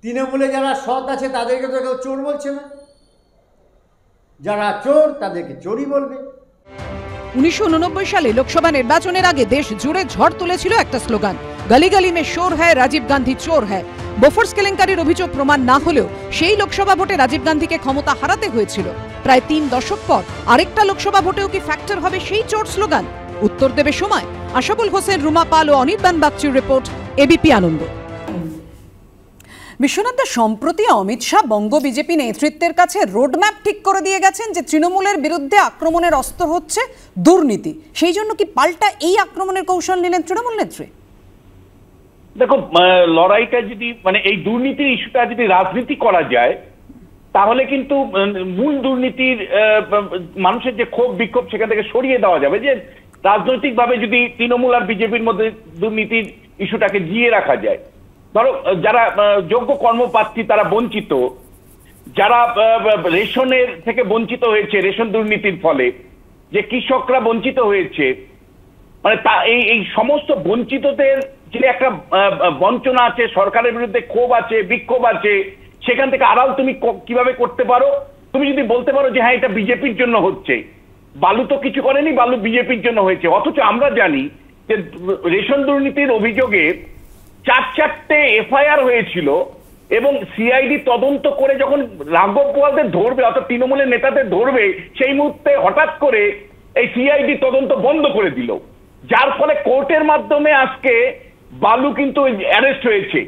তৃণমূলে যারা সৎ আছে তাদেরকে তো কেউ চোর বলছে না, যারা চোর তাদেরকে চোরই বলবে। 1989 সালে লোকসভা নির্বাচনের আগে দেশ জুড়ে ঝড় তুলেছিল একটা স্লোগান, গলি গলি মে শোর হ্যায়, রাজীব গান্ধী চোর হ্যায়। বোফোর্স কেলেঙ্কারির অভিযোগ প্রমাণ না হলেও সেই লোকসভা ভোটে রাজীব গান্ধীকে ক্ষমতা হারাতে হয়েছিল। প্রায় 3 দশক পর আরেকটা লোকসভা ভোটেও কি ফ্যাক্টর হবে সেই চোর স্লোগান? উত্তর দেবে সময়। আশাবুল হোসেন, রুমা পাল ও অনির্বাণ বাগচির রিপোর্ট, এবিপি আনন্দ। বিশ্বনাথ, সম্প্রতি অমিত শাহ বঙ্গ বিজেপি নেতৃত্বের কাছে রোডম্যাপ ঠিক করে দিয়ে গেছেন যে তৃণমূলের বিরুদ্ধে আক্রমণের অস্ত্র হচ্ছে দুর্নীতি। সেই জন্য কি পাল্টা এই আক্রমণের কৌশল নিলেন তৃণমূল নেত্রী? দেখো, লড়াইটা যদি এই দুর্নীতির ইস্যুটা যদি রাজনীতি করা যায় তাহলে কিন্তু মূল দুর্নীতির মানুষের যে ক্ষোভ বিক্ষোভ সেখান থেকে সরিয়ে দেওয়া যাবে। যে রাজনৈতিকভাবে যদি তৃণমূল আর বিজেপির মধ্যে দুর্নীতির ইস্যুটাকে জিয়ে রাখা যায়, ধরো যারা যোগ্য কর্মপ্রার্থী তারা বঞ্চিত, যারা রেশনের থেকে বঞ্চিত হয়েছে রেশন দুর্নীতির ফলে, যে কৃষকরা বঞ্চিত হয়েছে, এই সমস্ত বঞ্চিতদের যে একটা বঞ্চনা আছে, সরকারের বিরুদ্ধে ক্ষোভ আছে, বিক্ষোভ আছে, সেখান থেকে আড়াল তুমি কিভাবে করতে পারো? তুমি যদি বলতে পারো যে হ্যাঁ এটা বিজেপির জন্য হচ্ছে, বালু তো কিছু করেনি, বালু বিজেপির জন্য হয়েছে। অথচ আমরা জানি যে রেশন দুর্নীতির অভিযোগে 4-4টে এফআইআর হয়েছিল এবং সিআইডি তদন্ত করে যখন রাঘব বোয়ালদের ধরবে, অর্থাৎ তৃণমূলের নেতাদের ধরবে, সেই মুহূর্তে হঠাৎ করে এই সিআইডি তদন্ত বন্ধ করে দিল, যার ফলে কোর্টের মাধ্যমে আজকে বালু কিন্তু অ্যারেস্ট হয়েছে।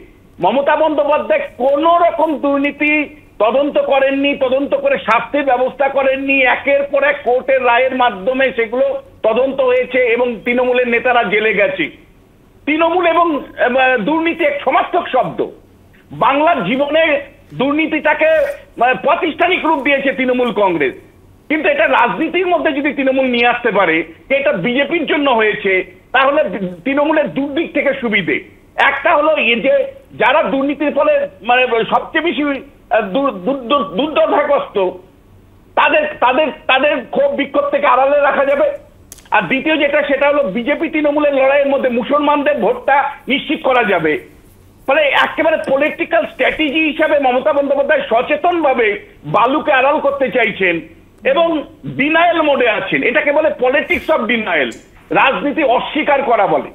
মমতা বন্দ্যোপাধ্যায় কোন রকম দুর্নীতি তদন্ত করেননি, তদন্ত করে শাস্তির ব্যবস্থা করেননি। একের পর এক কোর্টের রায়ের মাধ্যমে সেগুলো তদন্ত হয়েছে এবং তৃণমূলের নেতারা জেলে গেছে। তৃণমূল এবং দুর্নীতি এক সমার্থক শব্দ। বাংলার জীবনে দুর্নীতিটাকে প্রাতিষ্ঠানিক রূপ দিয়েছে তৃণমূল কংগ্রেস, কিন্তু এটা রাজনীতির মধ্যে যদি তৃণমূল নিয়ে আসতে পারে যে এটা বিজেপির জন্য হয়েছে, তাহলে তৃণমূলের দুদিক থেকে সুবিধে। একটা হলো যে যারা দুর্নীতির ফলে সবচেয়ে বেশি দুর্দশাগ্রস্ত, তাদের ক্ষোভ বিক্ষোভ থেকে আড়ালে রাখা যাবে। আর দ্বিতীয় যেটা, সেটা হলো বিজেপি তৃণমূলের লড়াইয়ের মধ্যে মুসলমানদের ভোটটা নিশ্চিত করা যাবে। ফলে একেবারে পলিটিক্যাল স্ট্র্যাটেজি হিসাবে মমতা বন্দ্যোপাধ্যায় সচেতনভাবে বালুকে আড়াল করতে চাইছেন এবং ডিনায়াল মোডে আছেন। এটাকে বলে পলিটিক্স অফ ডিনায়াল, রাজনীতি অস্বীকার করা বলে।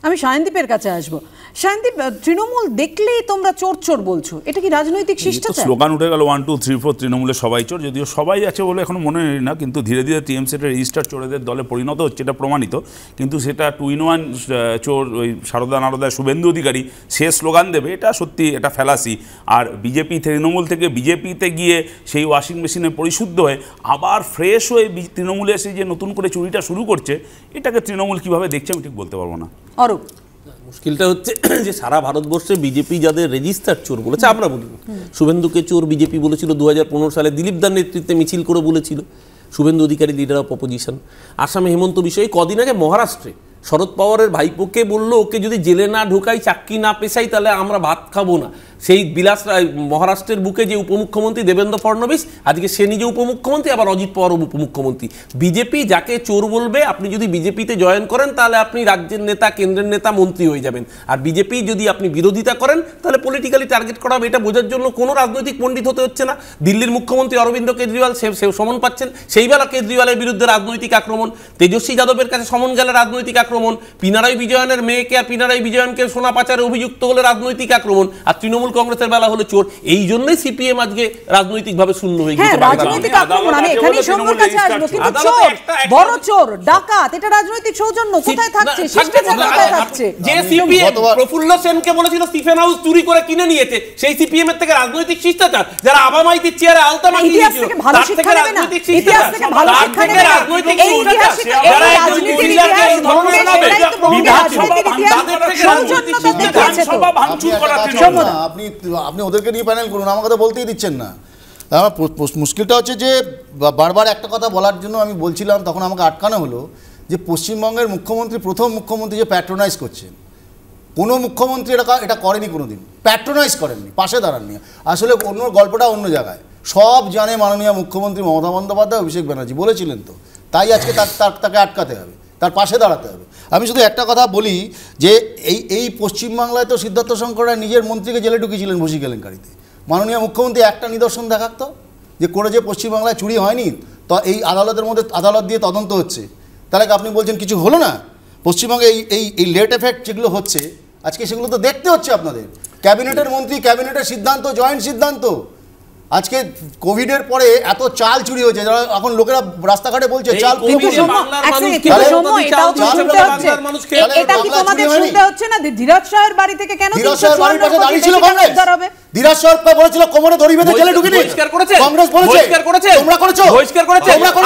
আমি সায়নদীপের কাছে আসবো। সায়নদীপ, তৃণমূল দেখলেই তোমরা চোর চোর বলছো, এটা কি রাজনৈতিক শিষ্টাচার? স্লোগান উঠে গেল 1 2 3 4 তৃণমূলে সবাই চোর। যদিও সবাই আছে বলে এখন মনে হয় না, কিন্তু ধীরে ধীরে টিএমসিটা রেজিস্টার চোরেদের দলে পরিণত হচ্ছে, এটা প্রমাণিত। কিন্তু সেটা 2 in 1 চোর, ওই সারদা নারদা শুভেন্দু অধিকারী সে স্লোগান দেবে, এটা সত্যি এটা ফ্যালাসি। আর বিজেপি তৃণমূল থেকে বিজেপিতে গিয়ে সেই ওয়াশিং মেশিনে পরিশুদ্ধ হয়ে আবার ফ্রেশ হয়ে তৃণমূলে এসে যে নতুন করে চুরিটা শুরু করছে, এটাকে তৃণমূল কীভাবে দেখছে আমি ঠিক বলতে পারবো না। অরূপ, মুশকিলটা হচ্ছে যে সারা ভারতবর্ষে বিজেপি যাদের রেজিস্টার চোর বলেছে, আমরা বলি শুভেন্দুকে চোর বিজেপি বলেছিল 2015 সালে, দিলীপ দার নেতৃত্বে মিছিল করে বলেছিল Suvendu Adhikari, leader of opposition. আসামে হেমন্ত বিষয়ে কদিন আগে মহারাষ্ট্রে শরদ পাওয়ারের ভাইপোকে বললো ওকে যদি জেলে না ঢোকাই, চাকরি না পেশাই, তাহলে আমরা ভাত খাবো না। সেই বিলাস রায় মহারাষ্ট্রের বুকে যে উপমুখ্যমন্ত্রী দেবেন্দ্র ফডনবিস, আজকে সে নিজে উপমুখ্যমন্ত্রী, আবার অজিত পাওয়ার উপমুখ্যমন্ত্রী। বিজেপি যাকে চোর বলবে, আপনি যদি বিজেপিতে জয়েন করেন তাহলে আপনি রাজ্যের নেতা, কেন্দ্রের নেতা, মন্ত্রী হয়ে যাবেন। আর বিজেপি যদি আপনি বিরোধিতা করেন তাহলে পলিটিক্যালি টার্গেট করা হবে। এটা বোঝার জন্য কোনো রাজনৈতিক পণ্ডিত হতে হচ্ছে না। দিল্লির মুখ্যমন্ত্রী অরবিন্দ কেজরিওয়াল সে সমন পাচ্ছেন, সেইবেলা কেজরিওয়ালের বিরুদ্ধে রাজনৈতিক আক্রমণ, তেজস্বী যাদবের কাছে সমন গেলে রাজনৈতিক আক্রমণ, পিনারাই বিজয়নের মেয়েকে আর পিনারাই বিজয়নকে সোনা পাচারে অভিযুক্ত হলে রাজনৈতিক আক্রমণ, আর তৃণমূল কংগ্রেসের বেলা হলো চোর। এই জন্যই সিপিএম আজকে রাজনৈতিকভাবে শূন্য হয়ে গেছে। রাজনৈতিক আক্রমণ, আমি এখানেই সৌম্যর কাছে আসবো, কিন্তু চোর, বড় চোর, ডাকাত, এটা রাজনৈতিক সৌজন্য কোথায় থাকছে? শিষ্টাচার কোথায় থাকছে? যে সিপিএম প্রফুল্ল সেনকে বলেছিল স্টিফেন হাউস চুরি করে কিনে নিয়েছে, সেই সিপিএম এর থেকে রাজনৈতিক শিষ্টাচার, যারা আবামাইতির চেয়ারে আলতা মাখিয়ে দিয়েছিল, তার থেকে রাজনৈতিক শিষ্টাচার, তার থেকে রাজনৈতিক শিষ্টাচার, যারা একজন মহিলাকে এই ধরনের শোনাবে, আপনি ওদেরকে নিয়ে প্যানেল করুন, আমাকে তো বলতেই দিচ্ছেন না। আমার মুশকিলটা হচ্ছে যে বারবার একটা কথা বলার জন্য আমি বলছিলাম, তখন আমাকে আটকানো হলো যে পশ্চিমবঙ্গের মুখ্যমন্ত্রী, প্রথম মুখ্যমন্ত্রী যে প্যাট্রোনাইজ করছেন, কোনো মুখ্যমন্ত্রী এটা করেনি, কোনো দিন প্যাট্রোনাইজ করেননি, পাশে দাঁড়াননি। আসলে অন্য গল্পটা অন্য জায়গায়, সব জানে মাননীয় মুখ্যমন্ত্রী মমতা বন্দ্যোপাধ্যায়, অভিষেক ব্যানার্জি বলেছিলেন তো, তাই আজকে তাকে আটকাতে হবে, তার পাশে দাঁড়াতে হবে। আমি শুধু একটা কথা বলি যে এই পশ্চিমবাংলায় তো সিদ্ধার্থ শঙ্কর রায় নিজের মন্ত্রীকে জেলে ঢুকিয়েছিলেন ভূসি কেলেঙ্কারিতে। মাননীয় মুখ্যমন্ত্রী একটা নিদর্শন দেখাতো যে করে যে পশ্চিমবাংলায় চুরি হয়নি, তো এই আদালতের মধ্যে আদালত দিয়ে তদন্ত হচ্ছে, তাহলে আপনি বলছেন কিছু হলো না? পশ্চিমবঙ্গে এই লেট এফেক্ট যেগুলো হচ্ছে আজকে, সেগুলো তো দেখতে হচ্ছে আপনাদের। ক্যাবিনেটের মন্ত্রী, ক্যাবিনেটের সিদ্ধান্ত, জয়েন্ট সিদ্ধান্ত। আজকে কোভিডের পরে এত চাল চুরি হয়েছে, যারা এখন লোকেরা রাস্তাঘাটে বলছে চাল, এটা কি তোমাদের শুনতে হচ্ছে না? ধীরাজ সাহের বাড়ি থেকে কেন ধীরাজ সাহের বাড়ির পাশে দাঁড়িয়ে ছিল কংগ্রেস? ধীরাজ সাহেব বলেছিল কোমরে দড়ি বেঁধে জেলে ঢুকিয়ে দিন। কংগ্রেস বলেছে, তোমরা করেছো, তোমরা করেছো,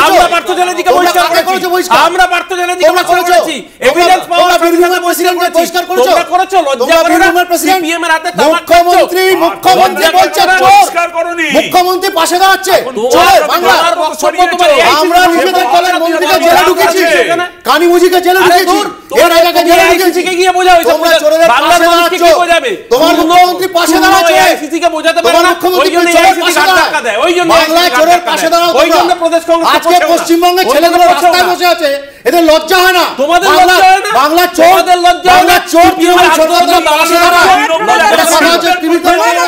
আমরা পার্থ চ্যাটার্জিকে বহিষ্কার করেছি, আমরা পার্থ চ্যাটার্জিকে বহিষ্কার করেছি, এভিডেন্স পাওয়া বীরভূমের প্রেসিডেন্টকে বহিষ্কার করেছো, তোমরা করেছো, লজ্জা করে না? সিপিএম এর হাতে মুখ্যমন্ত্রী বলছে বহিষ্কার করোনি, মুখ্যমন্ত্রী পাশে দাঁড়াচ্ছে, চলে বাংলা। আমরা নিজেদের দলের মন্ত্রীকে জেলে ঢুকিয়েছি, কানিমুজিকে জেলে ঢুকিয়েছি, এর আগে জেলে ঢুকিয়েছি, গিয়ে বোঝাও তোমরা চোরেদের পাশে দাঁড়াচ্ছ, তোমার মুখ্যমন্ত্রী পাশে দাঁড়াচ্ছে, আইসিসিকে বোঝাতে পারে না, ওই জন্য আইসিসি ধাক্কা দেয়, ওই জন্য বাংলায় চোরের পাশে দাঁড়াও, ওই জন্য প্রদেশ কংগ্রেস আজকে পশ্চিমবঙ্গের ছেলেগুলো রাস্তায় বসে আছে, এদের লজ্জা হয় না? তোমাদের লজ্জা হয় না? বাংলা চোর, লজ্জা হয় না? চোর তৃণমূল ছোটদের পাশে দাঁড়ায়।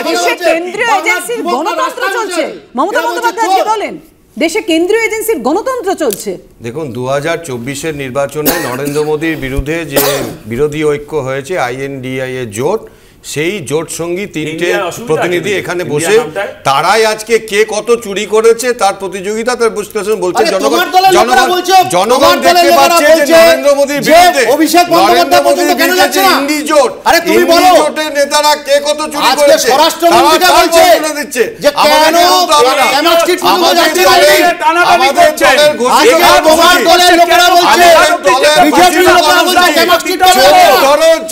দেশে কেন্দ্রীয় এজেন্সির গণতন্ত্র চলছে, মমতা বন্দ্যোপাধ্যায় বলেন দেশে কেন্দ্রীয় এজেন্সির গণতন্ত্র চলছে। দেখুন 2024-এর নির্বাচনে নরেন্দ্র মোদীর বিরুদ্ধে যে বিরোধী ঐক্য হয়েছে আইএনডিআই এর জোট, সেই জোট সঙ্গী তিনটে প্রতিনিধি এখানে বসে তারাই আজকে কে কত চুরি করেছে তার প্রতিযোগিতা, তার বিশ্লেষণ বলছে। জনগণ দেখতে পাচ্ছে যে নরেন্দ্র মোদীর বিরুদ্ধে ইন্ডি জোট, ইন্ডি জোটের নেতারা কে কত চুরি করেছে তারা দিচ্ছে।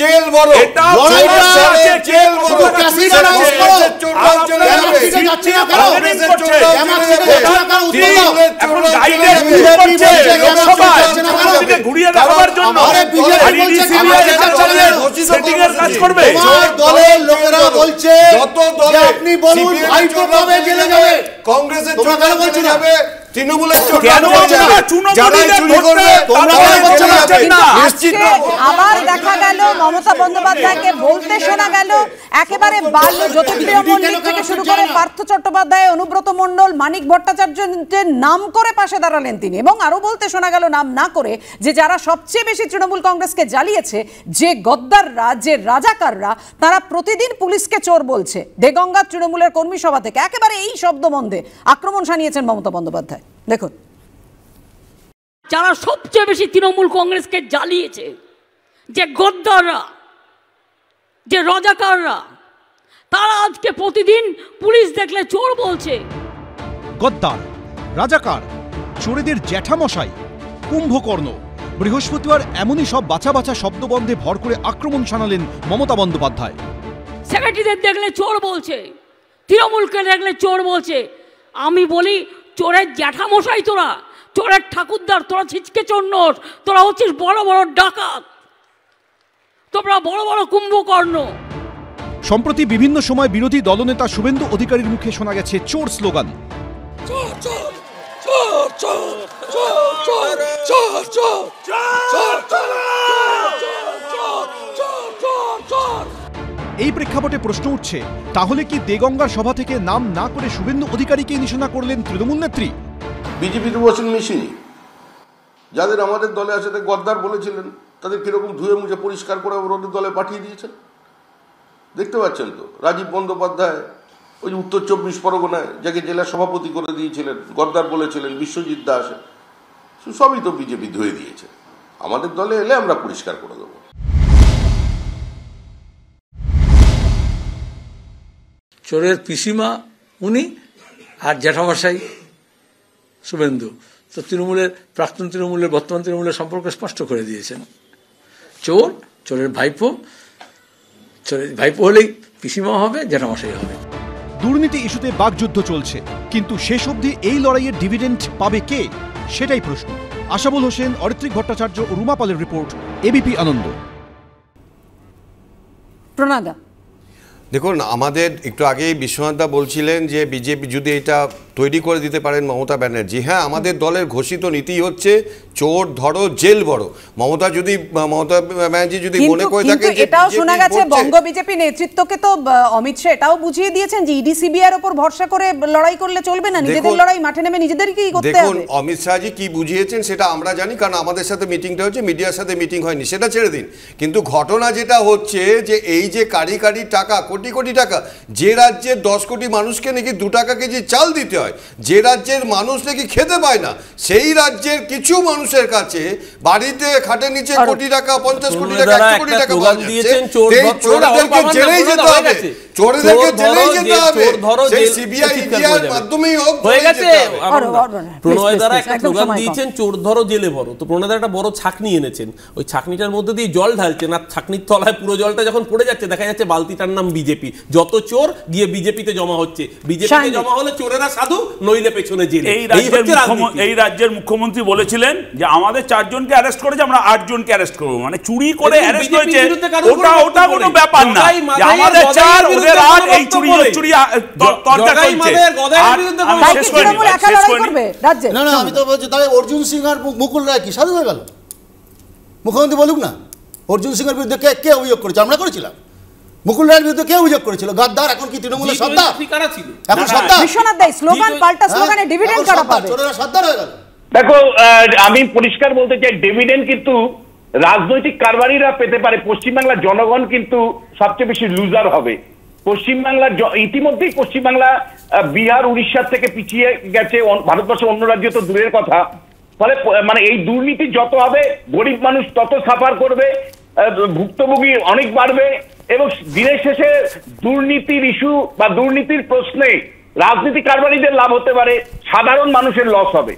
জেল বড় ঘুরিয়ে দেখাবার জন্য দলের লোকেরা বলছে আপনি বলুন কংগ্রেসের যাবে, তৃণমূলের আবার দেখা গেল মমতা বন্দ্যোপাধ্যায়কে বলতে শোনা গেল একেবারে বাল্য জ্যোতিপ্রিয় মল্লিক থেকে শুরু করে পার্থ চট্টোপাধ্যায়, অনুব্রত মণ্ডল, মানিক ভট্টাচার্যের নাম করে পাশে দাঁড়ালেন তিনি, এবং আরো বলতে শোনা গেল নাম না করে যে যারা সবচেয়ে বেশি তৃণমূল কংগ্রেসকে জ্বালিয়েছে, যে গদ্দাররা, যে রাজাকাররা, তারা প্রতিদিন পুলিশকে চোর বলছে। দেগঙ্গা তৃণমূলের কর্মী সভা থেকে একেবারে এই শব্দবন্ধে আক্রমণ শানিয়েছেন মমতা বন্দ্যোপাধ্যায়। দেখুন, যারা সবচেয়ে বেশি তৃণমূল কংগ্রেসকে জ্বালিয়েছে, যে গদ্দাররা, যে রাজাকাররা, তারা আজকে প্রতিদিন পুলিশ দেখলে চোর বলছে। গদ্দার, রাজাকার, চোরেদের জ্যাঠামশাই, কুম্ভকর্ণ, বৃহস্পতিবার এমনই সব বাছা বাছা শব্দবন্ধে ভর করে আক্রমণ শানালেন মমতা বন্দ্যোপাধ্যায়। সেক্রেটারিদের দেখলে চোর বলছে, তৃণমূলকে দেখলে চোর বলছে। আমি বলি, চোরের জ্যাঠামশাই তোরা, চোরের ঠাকুরদার তোরা, ছিচকে চন্নস তোরা, হচ্ছিস বড় বড় ডাকাত, তোমরা বড় বড় কুম্ভকর্ণ। সম্প্রতি বিভিন্ন সময় বিরোধী দলনেতা শুভেন্দু অধিকারীর মুখে শোনা গেছে চোর স্লোগান। এই প্রেক্ষাপটে প্রশ্ন উঠছে, তাহলে কি দেগঙ্গার সভা থেকে নাম না করে শুভেন্দু অধিকারীকে নিশানা করলেন তৃণমূল নেত্রী? বিজেপির ওয়াশিং মেশিনই যাদের আমাদের দলে আছে গদ্দার বলেছিলেন, তাদের কিরকম ধুয়ে মুছে পরিষ্কার করে ওদের দলে পাঠিয়ে দিয়েছেন। দেখতে পাচ্ছেন তো, রাজীব বন্দ্যোপাধ্যায় ওই উত্তর 24 পরগনায় যাকে জেলা সভাপতি করে দিয়েছিলেন, গদ্দার বলেছিলেন, বিশ্বজিৎ দাস, সবই তো বিজেপি ধুয়ে দিয়েছে। আমাদের দলে এলে আমরা পরিষ্কার করে দেবো। চোরের পিসিমা উনি আর জ্যাঠামশাই শুভেন্দু। তো তৃণমূলের, প্রাক্তন তৃণমূলের, বর্তমান তৃণমূলের সম্পর্ক স্পষ্ট করে দিয়েছেন। চোর, চোরের ভাইপো, চোরের ভাইপো হলেই পিসিমা হবে, জ্যাঠামশাই হবে। দুর্নীতি ইস্যুতে বাকযুদ্ধ চলছে, কিন্তু শেষ অবধি এই লড়াইয়ের ডিভিডেন্ড পাবে কে, সেটাই প্রশ্ন। আশাবুল হোসেন, অরিত্রিক ভট্টাচার্য ও রুমা পালের রিপোর্ট, এবিপি আনন্দ। প্রণাদা, দেখুন, আমাদের একটু আগেই বিশ্বনাথদা বলছিলেন যে বিজেপি যদি এটা তৈরি করে দিতে পারেন মমতা ব্যানার্জি, হ্যাঁ, আমাদের দলের ঘোষিত নীতি হচ্ছে চোর ধরো জেল বড়। মমতা ব্যানার্জি যদি মনে করে থাকেন, এটাও শোনা গেছে বঙ্গ বিজেপি নেতৃত্বকে তো অমিত শাহ এটাও বুঝিয়ে দিয়েছেন যে ইডি সিবিআই এর উপর ভরসা করে লড়াই করলে চলবে না, নিজেদের লড়াই মাঠে নেমে নিজেদেরকেই করতে হবে। দেখুন, অমিত শাহজি কি বুঝিয়েছেন সেটা আমরা জানি, কারণ আমাদের সাথে মিটিংটা হচ্ছে, মিডিয়ার সাথে মিটিং হয়নি, সেটা ছেড়ে দিন। কিন্তু ঘটনা যেটা হচ্ছে যে এই যে কারি কারি টাকা, কোটি কোটি টাকা, যে রাজ্যের 10 কোটি মানুষকে নাকি 2 টাকা কেজি চাল দিতে হয়, যে রাজ্যের মানুষ নাকি খেতে পায় না, সেই রাজ্যের কিছু মানুষের কাছে বাড়িতে খাটের নিচে কোটি টাকা, 50 কোটি টাকা, 100 কোটি টাকা পাওয়া যাচ্ছে। চোরদেরকে জেলেই যেতে হবে, চোরদেরকে জেলেই যেতে হবে, সেই সিবিআই ইডির মাধ্যমেই হোক। হয়ে গেছে। প্রণয় দ্বারা একটা স্লোগান দিয়েছেন, চোর ধরো জেলে ভরো। তো প্রণয় দ্বারা একটা বড় ছাকনি এনেছেন, ওই ছাকনিটার মধ্যে দিয়ে জল ঢালছেন, আর ছাকনির তলায় পুরো জলটা যখন পড়ে যাচ্ছে দেখা যাচ্ছে বালতিটার নাম বিজেপি। যত চোর গিয়ে বিজেপিতে জমা হচ্ছে, বিজেপিতে জমা হলে চোরেরা সাধু, নইলে পেছনে জেলে। এই রাজ্যের মুখ্যমন্ত্রী বলেছিলেন যে আমাদের 4 জনকে অ্যারেস্ট করেছে, আমরা 8 জনকে অ্যারেস্ট করবো, মানে চুরি করে অ্যারেস্ট হয়েছে, ওটা কোনো ব্যাপার না। আমাদের 4 ওদের 8, এই চুরি তর্জা চলছে। না না, আমি তো বলছি তাহলে অর্জুন সিং আর মুকুল রায় কি সাধু হয়ে গেল? মুখ্যমন্ত্রী বলুক না, অর্জুন সিং এর বিরুদ্ধে কে অভিযোগ করেছে? আমরা করেছিলাম। মুকুল রায়ের বিরুদ্ধে কে অভিযোগ করেছিল? গাদ্দার। এখন কি তৃণমূলের সত্তা? এখন সত্তা বিশ্বনাথ দাই স্লোগান পাল্টা স্লোগানে ডিভিডেন্ড কাটা পাবে। চোরেরা সত্তা হয়ে গেল। দেখো, আমি পরিষ্কার বলতে চাই, ডিভিডেন্ড কিন্তু রাজনৈতিক কারবারিরা পেতে পারে, পশ্চিমবাংলার জনগণ কিন্তু সবচেয়ে বেশি লুজার হবে। পশ্চিমবাংলার ইতিমধ্যেই পশ্চিমবাংলা বিহার, উড়িষ্যার থেকে পিছিয়ে গেছে, ভারতবর্ষের অন্য রাজ্য তো দূরের কথা। ফলে মানে এই দুর্নীতি যত হবে, গরিব মানুষ তত সাফার করবে, ভুক্তভোগী অনেক বাড়বে, এবং দিনের শেষে দুর্নীতির ইস্যু বা দুর্নীতির প্রশ্নে রাজনীতি কারবারিদের লাভ হতে পারে, সাধারণ মানুষের লস হবে।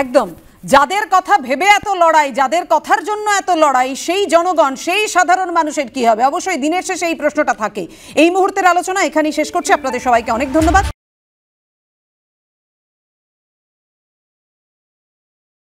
একদম। যাদের কথা ভেবে এত লড়াই, যাদের কথার জন্য এত লড়াই, সেই জনগণ, সেই সাধারণ মানুষের কি হবে? অবশ্যই দিনের শেষে এই প্রশ্নটা থাকে। এই মুহূর্তের আলোচনা এখানেই শেষ করছি। আপনাদের সবাইকে অনেক ধন্যবাদ।